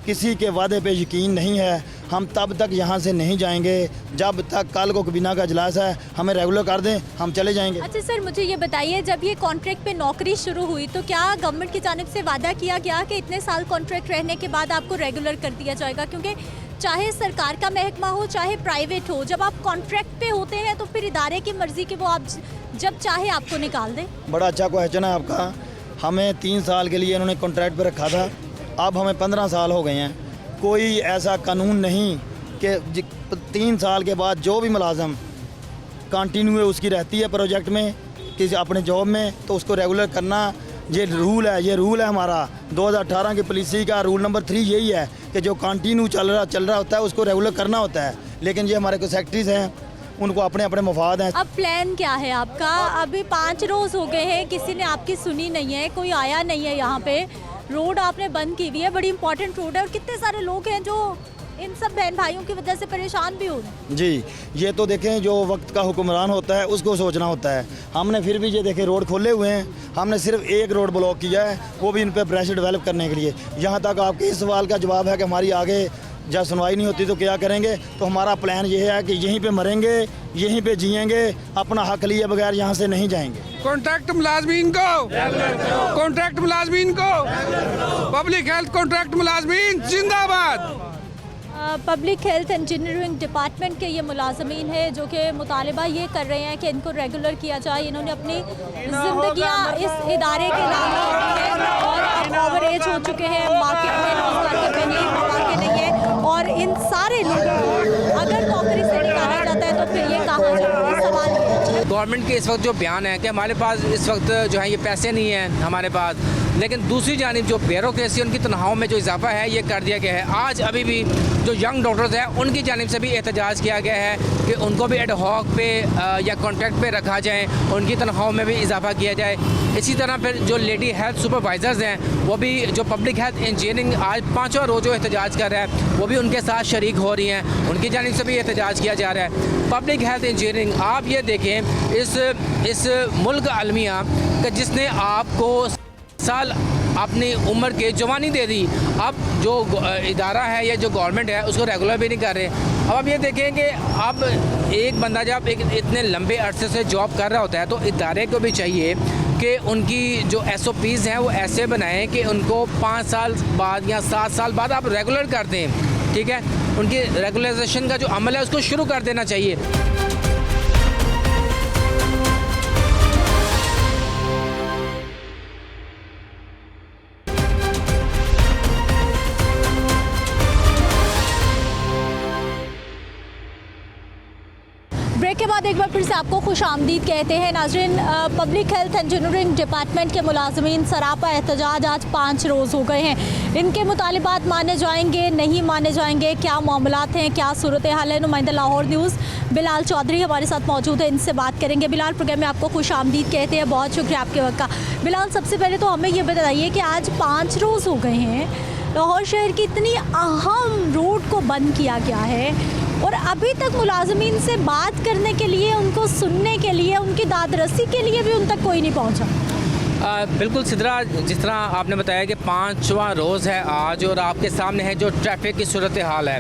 किसी के वादे पे यकीन नहीं है। हम तब तक यहाँ से नहीं जाएंगे जब तक कल को कबीना का इजलास है, हमें रेगुलर कर दें, हम चले जाएंगे। अच्छा सर, मुझे ये बताइए, जब ये कॉन्ट्रैक्ट पे नौकरी शुरू हुई तो क्या गवर्नमेंट की जानिब से वादा किया गया कि इतने साल कॉन्ट्रैक्ट रहने के बाद आपको रेगुलर कर दिया जाएगा? क्योंकि चाहे सरकार का महकमा हो चाहे प्राइवेट हो, जब आप कॉन्ट्रैक्ट पे होते हैं तो फिर इदारे की मर्जी की वो आप जब चाहे आपको निकाल दें। बड़ा अच्छा क्वेश्चन है आपका। हमें 3 साल के लिए इन्होंने कॉन्ट्रैक्ट पर रखा था, अब हमें 15 साल हो गए हैं। कोई ऐसा कानून नहीं कि 3 साल के बाद जो भी मुलाजम कंटिन्यू उसकी रहती है प्रोजेक्ट में किसी अपने जॉब में, तो उसको रेगुलर करना ये रूल है हमारा 2018 की पॉलिसी का रूल नंबर 3 यही है कि जो कंटिन्यू चल रहा होता है उसको रेगुलर करना होता है। लेकिन ये हमारे को सेक्रेटरीज हैं, उनको अपने अपने मफाद हैं। अब प्लान क्या है आपका? अभी 5 रोज़ हो गए हैं, किसी ने आपकी सुनी नहीं है, कोई आया नहीं है यहाँ पे, रोड आपने बंद की हुई है, बड़ी इंपॉर्टेंट रोड है और कितने सारे लोग हैं जो इन सब बहन भाइयों की वजह से परेशान भी हो रहे हैं। जी, ये तो देखें जो वक्त का हुक्मरान होता है उसको सोचना होता है। हमने फिर भी ये देखें रोड खोले हुए हैं, हमने सिर्फ एक रोड ब्लॉक किया है, वो भी इन पर प्रेशर डेवलप करने के लिए। यहाँ तक आपके इस सवाल का जवाब है कि हमारी आगे जब सुनवाई नहीं होती तो क्या करेंगे, तो हमारा प्लान ये है कि यहीं पे मरेंगे, यहीं पे जिएंगे, अपना हक लिए बगैर यहाँ से नहीं जाएंगे। कॉन्ट्रैक्ट मुलाजमीन को, कॉन्ट्रैक्ट मुलाजमीन को, पब्लिक हेल्थ कॉन्ट्रैक्ट मुलाजमीन जिंदाबाद। पब्लिक हेल्थ इंजीनियरिंग डिपार्टमेंट के ये मुलाजमीन है जो कि मुतालबा ये कर रहे हैं कि इनको रेगुलर किया जाए। इन्होंने अपनी ज़िंदगियाँ इस इदारे के नाम दी हैं और अब ओवर एज हो चुके हैं, मार्केट में रोज़गार के लिए मौके नहीं है और इन सारे लोगों को अगर नौकरी से निकाला जाता है तो फिर ये कहा जाए, सवाल ये है। गवर्नमेंट के इस वक्त जो बयान है कि हमारे पास इस वक्त जो है ये पैसे नहीं हैं हमारे पास, लेकिन दूसरी जानिब जो ब्यूरोक्रेसी उनकी तनख्वाहों में जो इजाफा है ये कर दिया गया है। आज अभी भी जो यंग डॉक्टर्स हैं उनकी जानिब से भी एहतजाज किया गया है कि उनको भी एडहॉक पे या कॉन्ट्रैक्ट पे रखा जाए, उनकी तनख्वाहों में भी इजाफा किया जाए। इसी तरह फिर जो लेडी हेल्थ सुपरवाइजर्स हैं वो भी जो पब्लिक हेल्थ इंजीनियरिंग आज 5वां रोज़ जो एहतजाज कर रहा है वो भी उनके साथ शरीक हो रही हैं, उनकी जानिब से भी एहतजाज किया जा रहा है। पब्लिक हेल्थ इंजीनियरिंग आप ये देखें इस मुल्क अलमिया कि जिसने आपको साल अपनी उम्र के जवानी दे दी, अब जो इदारा है या जो गवर्नमेंट है उसको रेगुलर भी नहीं कर रहे। अब आप ये देखें कि अब एक बंदा जब एक इतने लंबे अरसे से जॉब कर रहा होता है तो इदारे को भी चाहिए कि उनकी जो SOPs हैं वो ऐसे बनाएं कि उनको 5 साल बाद या 7 साल बाद आप रेगुलर कर दें, ठीक है। उनकी रेगुलराइजेशन का जो अमल है उसको शुरू कर देना चाहिए। ब्रेक के बाद एक बार फिर से आपको खुशामदीद कहते हैं नाज़रीन। पब्लिक हेल्थ इंजीनियरिंग डिपार्टमेंट के मुलाजमीन सरापा एहतजाज आज 5 रोज़ हो गए हैं। इनके मुतालिबात माने जाएंगे, नहीं माने जाएंगे, क्या मामलात हैं, क्या सूरत हाल है। नुमाइंदा लाहौर न्यूज़ बिलाल चौधरी हमारे साथ मौजूद है, इनसे बात करेंगे। बिलाल, प्रोग्राम में आपको खुशामदीद कहते हैं, बहुत शुक्रिया आपके वक्त का। बिलाल, सबसे पहले तो हमें ये बताइए कि आज 5 रोज़ हो गए हैं, लाहौर शहर की इतनी अहम रोड को बंद किया गया है और अभी तक मुलाजमीन से बात करने के लिए, उनको सुनने के लिए, उनकी दादरसी के लिए भी उन तक कोई नहीं पहुंचा। बिल्कुल सिद्रा, जिस तरह आपने बताया कि 5वां रोज़ है आज और आपके सामने है जो ट्रैफिक की सूरत हाल है।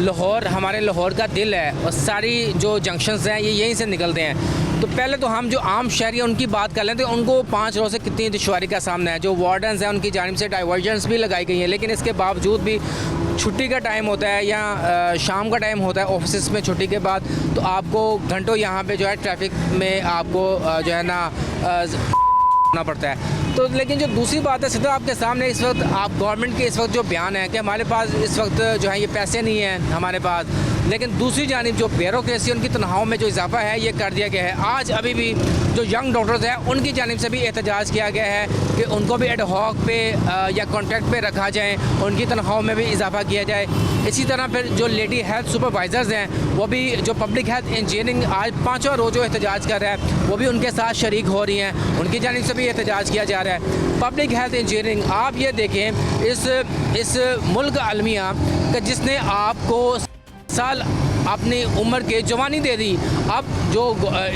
लाहौर हमारे लाहौर का दिल है और सारी जो जंक्शंस हैं ये यहीं से निकलते हैं। तो पहले तो हम जो आम शहरी हैं उनकी बात कर लें तो उनको 5 रोज़ से कितनी दुश्वारी का सामना है। जो वार्डन्स हैं उनकी जानिब से डाइवर्जन्स भी लगाई गई हैं, लेकिन इसके बावजूद भी छुट्टी का टाइम होता है या शाम का टाइम होता है ऑफिस में छुट्टी के बाद, तो आपको घंटों यहाँ पे जो है ट्रैफिक में आपको जो है ना पड़ता है। तो लेकिन जो दूसरी बात है सीधा आपके सामने इस वक्त आप गवर्नमेंट के इस वक्त जो बयान है कि हमारे पास इस वक्त जो है ये पैसे नहीं हैं हमारे पास, लेकिन दूसरी जानिब जो ब्यूरोक्रेसी उनकी तनख्वाहों में जो इजाफा है ये कर दिया गया है। आज अभी भी जो यंग डॉक्टर्स हैं उनकी जानिब से भी एहतजाज किया गया है कि उनको भी एडहॉक पे या कॉन्ट्रैक्ट पे रखा जाए, उनकी तनख्वाहों में भी इजाफा किया जाए। इसी तरह फिर जो लेडी हेल्थ सुपरवाइजर्स हैं वो भी जो पब्लिक हेल्थ इंजीनियरिंग आज 5वां रोज़ जो एहतजाज कर रहा है वो भी उनके साथ शरीक हो रही हैं, उनकी जानिब से भी एहतजाज किया जा रहा है। पब्लिक हेल्थ इंजीनियरिंग आप ये देखें इस मुल्क अलमिया कि जिसने आपको साल अपनी उम्र के जवानी दे दी, अब जो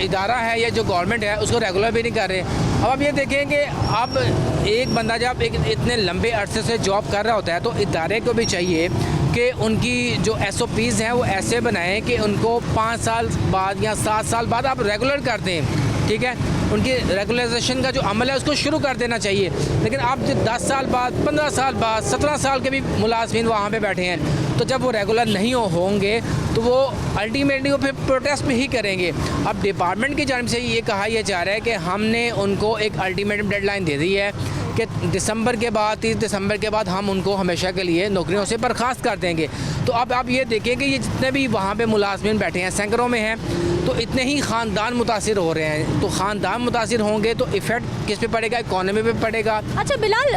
इदारा है या जो गवर्नमेंट है उसको रेगुलर भी नहीं कर रहे। अब आप ये देखें कि अब एक बंदा जब एक इतने लंबे अरसे से जॉब कर रहा होता है तो इदारे को भी चाहिए कि उनकी जो SOPs हैं वो ऐसे बनाएं कि उनको 5 साल बाद या 7 साल बाद आप रेगुलर कर दें, ठीक है। उनकी रेगुलराइजेशन का जो अमल है उसको शुरू कर देना चाहिए। लेकिन आप जो 10 साल बाद, 15 साल बाद, 17 साल के भी मुलाजमीन वहाँ पे बैठे हैं, तो जब वो रेगुलर नहीं होंगे तो वो अल्टीमेटली वो फिर प्रोटेस्ट भी ही करेंगे। अब डिपार्टमेंट की जानिब से ये कहा यह जा रहा है कि हमने उनको एक अल्टीमेटम डेडलाइन दे दी है कि दिसंबर के बाद 30 दिसंबर के बाद हम उनको हमेशा के लिए नौकरियों से बर्खास्त कर देंगे। तो अब आप ये देखें कि ये जितने भी वहाँ पे मुलाजमिन बैठे हैं सैकड़ों में हैं, तो इतने ही ख़ानदान मुतासिर हो रहे हैं। तो ख़ानदान मुतासिर होंगे तो इफ़ेक्ट किस पे पड़ेगा? इकॉनमी पे पड़ेगा। अच्छा बिलाल,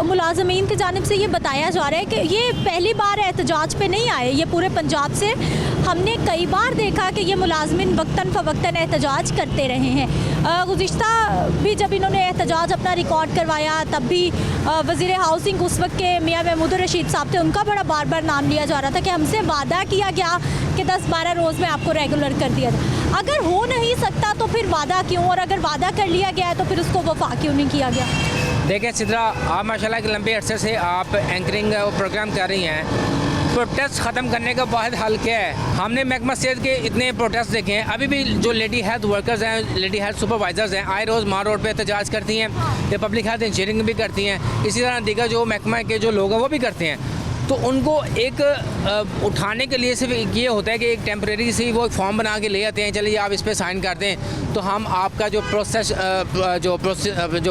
मुलाजमीन की जानिब से ये बताया जा रहा है कि ये पहली बार एहतजाज पे नहीं आए, ये पूरे पंजाब से हमने कई बार देखा कि ये मुलाजमीन वक्तन फ़वक्तन एहतजाज करते रहे हैं। गुज़िश्ता भी जब इन्होंने एहतजाज अपना रिकॉर्ड करवाया तब भी वज़ीर हाउसिंग उस वक्त के मियाँ महमूद रशीद साहब थे, उनका बड़ा बार बार नाम लिया जा रहा था कि हमसे वादा किया गया कि 10-12 रोज़ में आपको रेगुलर कर दिया जाए। अगर हो नहीं सकता तो फिर वादा क्यों, और अगर वादा कर लिया गया है तो फिर उसको वफा क्यों नहीं किया गया? देखें सिद्रा, आप माशाल्लाह एक लंबे अरसे से आप एंकरिंग प्रोग्राम कर रही हैं। प्रोटेस्ट ख़त्म करने का वाहिद हल क्या है? हमने महकमा सेहत के इतने प्रोटेस्ट देखे हैं। अभी भी जो लेडी हेल्थ वर्कर्स हैं, लेडी हेल्थ सुपरवाइजर्स हैं, आए रोज़ मार रोड पे एहतजाज करती हैं, ये पब्लिक हेल्थ इंजीनियरिंग भी करती हैं, इसी तरह दीगर जो महकमा के जो लोग हैं वो भी करते हैं। तो उनको एक उठाने के लिए सिर्फ ये होता है कि एक टेम्परेरी से वो एक फॉर्म बना के ले आते हैं, चलिए आप इस पर साइन कर दें तो हम आपका जो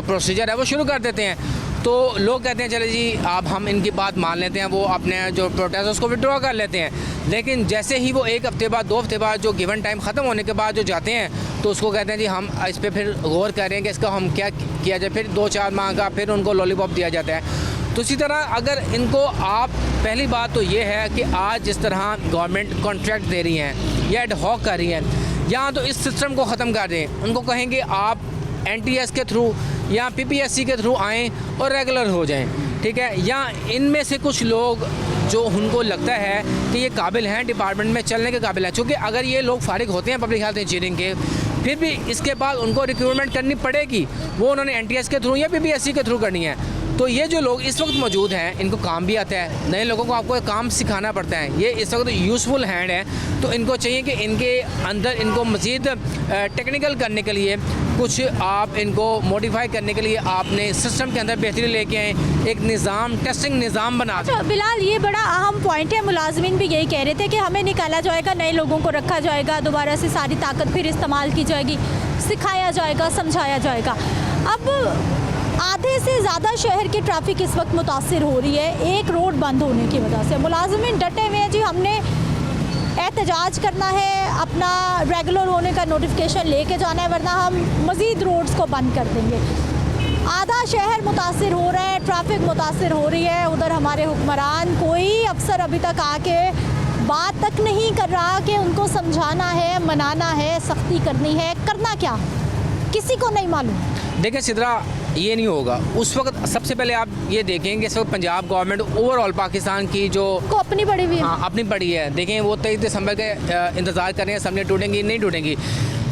प्रोसीजर है वो शुरू कर देते हैं। तो लोग कहते हैं चले जी आप हम इनकी बात मान लेते हैं, वो अपने जो प्रोटेस्ट है उसको विड्रॉ कर लेते हैं। लेकिन जैसे ही वो एक हफ्ते बाद 2 हफ्ते बाद जो गिवन टाइम ख़त्म होने के बाद जो जाते हैं तो उसको कहते हैं जी हम इस पर फिर गौर करें कि इसका हम क्या किया जाए। फिर 2-4 माह का फिर उनको लॉलीपॉप दिया जाता है। तो इसी तरह अगर इनको आप, पहली बात तो ये है कि आज जिस तरह गवर्नमेंट कॉन्ट्रैक्ट दे रही हैं या एडहॉक कर रही हैं, या तो इस सिस्टम को ख़त्म कर दें, उनको कहेंगे आप NTS के थ्रू या PPSC के थ्रू आएँ और रेगुलर हो जाएं, ठीक है। या इनमें से कुछ लोग जो उनको लगता है कि ये काबिल हैं, डिपार्टमेंट में चलने के काबिल हैं, चूँकि अगर ये लोग फारिग होते हैं पब्लिक हेल्थ इंजीनियरिंग के, फिर भी इसके बाद उनको रिक्रूटमेंट करनी पड़ेगी, वो उन्होंने NTS के थ्रू या PPSC के थ्रू करनी है। तो ये जो लोग इस वक्त मौजूद हैं इनको काम भी आता है, नए लोगों को आपको काम सिखाना पड़ता है, ये इस वक्त यूज़फुल हैंड है। तो इनको चाहिए कि इनके अंदर इनको मज़ीद टेक्निकल करने के लिए कुछ आप इनको मॉडिफाई करने के लिए आपने सिस्टम के अंदर बेहतरी लेके आए, एक निज़ाम, टेस्टिंग निज़ाम बना। अच्छा बिलाल, ये बड़ा अहम पॉइंट है। मुलाजमीन भी यही कह रहे थे कि हमें निकाला जाएगा, नए लोगों को रखा जाएगा, दोबारा से सारी ताकत फिर इस्तेमाल की जाएगी, सिखाया जाएगा, समझाया जाएगा। अब आधे से ज़्यादा शहर की ट्रैफिक इस वक्त मुतासिर हो रही है एक रोड बंद होने की वजह से। मुलाजमीन डटे हुए हैं जी, हमने एहतजाज करना है, अपना रेगुलर होने का नोटिफिकेशन लेके जाना है, वरना हम मज़ीद रोड्स को बंद कर देंगे। आधा शहर मुतासिर हो रहा है, ट्रैफिक मुतासिर हो रही है। उधर हमारे हुक्मरान, कोई अफसर अभी तक आके बात तक नहीं कर रहा कि उनको समझाना है, मनाना है, सख्ती करनी है, करना क्या, किसी को नहीं मालूम। देखिए सिद्रा, ये नहीं होगा। उस वक्त सबसे पहले आप ये देखेंगे इस वक्त पंजाब गवर्नमेंट ओवरऑल पाकिस्तान की जो अपनी बड़ी हुई है, हाँ अपनी बड़ी है, देखें वो 23 दिसंबर के इंतज़ार कर रहे हैं, सबने टूटेंगी नहीं टूटेंगी।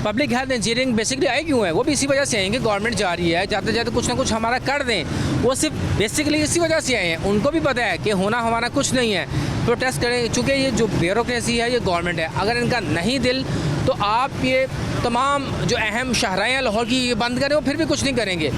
पब्लिक हेल्थ इंजीनियरिंग बेसिकली आई क्यों है? वो भी इसी वजह से आएंगे, गवर्नमेंट जा रही है, जाते जाते कुछ ना कुछ हमारा कर दें, वो सिर्फ बेसिकली इसी वजह से आए हैं। उनको भी पता है कि होना हमारा कुछ नहीं है, प्रोटेस्ट करें, चूँकि ये जो ब्यूरोक्रेसी है ये गवर्नमेंट है, अगर इनका नहीं दिल तो आप ये तमाम जो अहम शाहराएँ हैं लाहौर की बंद करें, वो फिर भी कुछ नहीं करेंगे।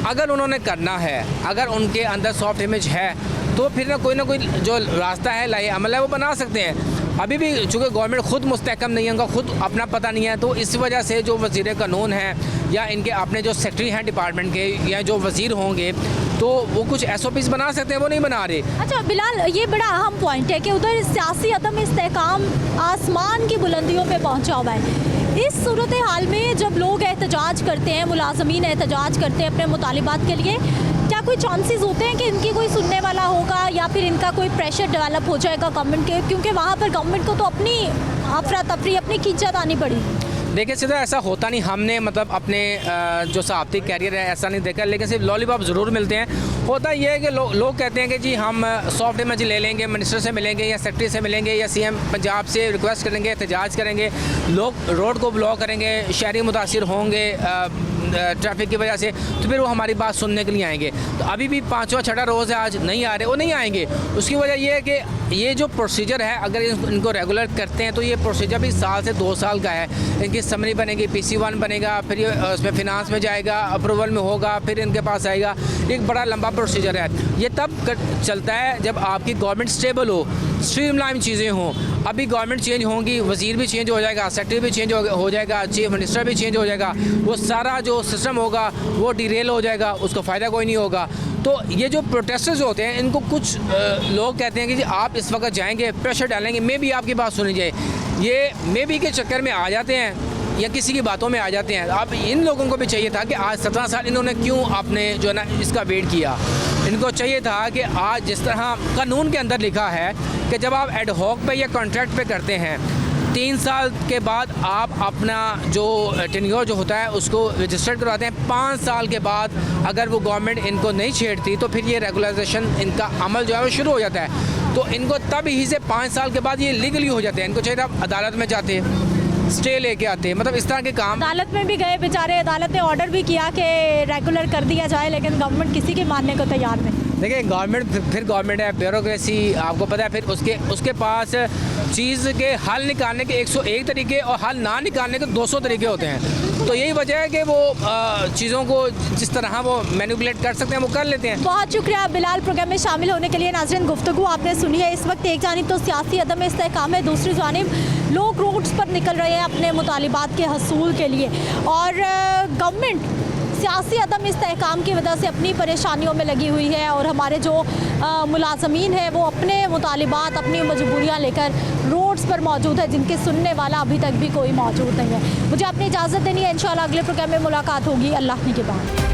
अगर उन्होंने करना है, अगर उनके अंदर सॉफ्ट इमेज है तो फिर ना कोई जो रास्ता है, लाए अमल है, वो बना सकते हैं। अभी भी चूँकि गवर्नमेंट खुद मुस्तहकम नहीं है, उनका खुद अपना पता नहीं है, तो इस वजह से जो वज़ीर कानून हैं या इनके अपने जो सेक्रेटरी हैं डिपार्टमेंट के या जो वज़ीर होंगे तो वो कुछ SOPs बना सकते हैं, वो नहीं बना रहे। अच्छा बिलाल, ये बड़ा अहम पॉइंट है कि उधर सियासी अदम इस्तेहकाम आसमान की बुलंदियों पे पहुंचा हुआ है। इस सूरत हाल में जब लोग एहतजाज करते हैं, मुलाजमीन एहतजाज करते हैं अपने मुतालिबात के लिए, क्या कोई चांसेस होते हैं कि इनकी कोई सुनने वाला होगा या फिर इनका कोई प्रेशर डेवलप हो जाएगा गवर्नमेंट के? क्योंकि वहाँ पर गवर्नमेंट को तो अपनी अफरा तफरी, अपनी खींचत आनी पड़ी। देखिए सीधा ऐसा होता नहीं, हमने मतलब अपने जो सहाफ़ती कैरियर है ऐसा नहीं देखा, लेकिन सिर्फ लॉलीपॉप ज़रूर मिलते हैं। होता ये है कि लोग कहते हैं कि जी हम सॉफ्ट इमेज ले लेंगे, मिनिस्टर से मिलेंगे या सेक्रेटरी से मिलेंगे या CM पंजाब से रिक्वेस्ट करेंगे, एहतजाज करेंगे, लोग रोड को ब्लॉक करेंगे, शहरी मुतासिर होंगे ट्रैफिक की वजह से, तो फिर वो हमारी बात सुनने के लिए आएंगे। तो अभी भी 5वां 6वां रोज़ है, आज नहीं आ रहे, वो नहीं आएंगे। उसकी वजह ये है कि ये जो प्रोसीजर है अगर इनको रेगुलर करते हैं तो ये प्रोसीजर भी 1 से 2 साल का है। इनकी समरी बनेगी, PC1 बनेगा, फिर ये उसमें फिनांस में जाएगा, अप्रूवल में होगा, फिर इनके पास आएगा। एक बड़ा लंबा प्रोसीजर है। ये तब चलता है जब आपकी गवर्नमेंट स्टेबल हो, स्ट्रीमलाइन चीज़ें हों। अभी गवर्नमेंट चेंज होंगी, वज़ीर भी चेंज हो जाएगा, सेक्रेटरी भी चेंज हो जाएगा, चीफ मिनिस्टर भी चेंज हो जाएगा, वो सारा जो सिस्टम होगा वो डिरेल हो जाएगा, उसको फ़ायदा कोई नहीं होगा। तो ये जो प्रोटेस्टर्स होते हैं, इनको कुछ लोग कहते हैं कि जी आप इस वक्त जाएंगे, प्रेशर डालेंगे, मे भी आपकी बात सुनी जाए, ये मे भी के चक्कर में आ जाते हैं या किसी की बातों में आ जाते हैं। अब इन लोगों को भी चाहिए था कि आज 17 साल इन्होंने क्यों आपने जो है ना इसका वेट किया। इनको चाहिए था कि आज जिस तरह कानून के अंदर लिखा है कि जब आप एड हॉक पे या कॉन्ट्रैक्ट पे करते हैं, 3 साल के बाद आप अपना जो टेन्योर जो होता है उसको रजिस्टर्ड करवाते हैं। 5 साल के बाद अगर वो गवर्नमेंट इनको नहीं छेड़ती तो फिर ये रेगुलराइजेशन इनका अमल जो है वो शुरू हो जाता है। तो इनको तब ही से 5 साल के बाद ये लीगली हो जाते हैं। इनको चाहिए था अदालत में जाते, स्टे लेके आते, मतलब इस तरह के काम। अदालत में भी गए बेचारे, अदालत ने ऑर्डर भी किया कि रेगुलर कर दिया जाए, लेकिन गवर्नमेंट किसी के मानने को तैयार नहीं। देखिए गवर्नमेंट है, ब्यूरोक्रेसी आपको पता है, फिर उसके पास चीज़ के हल निकालने के 101 तरीके और हल ना निकालने के 200 तरीके होते हैं। तो यही वजह है कि वो चीज़ों को जिस तरह वो मैनिपुलेट कर सकते हैं वो कर लेते हैं। बहुत शुक्रिया बिलाल प्रोग्राम में शामिल होने के लिए। नाज़रीन, गुफ्तगू आपने सुनी है। इस वक्त एक जानिब तो सियासी अदम इस्तेहकाम है, दूसरी जानिब लोग रोड्स पर निकल रहे हैं अपने मुतालिबात के हसूल के लिए, और गवर्नमेंट सियासी अदम इस्तेहकाम की वजह से अपनी परेशानियों में लगी हुई है, और हमारे जो मुलाजमीन है वो अपने मुतालिबात, अपनी मजबूरियाँ लेकर रोड्स पर मौजूद है, जिनके सुनने वाला अभी तक भी कोई मौजूद नहीं है। मुझे अपनी इजाज़त देनी है, इंशाल्लाह अगले प्रोग्राम में मुलाकात होगी। अल्लाह के बाद।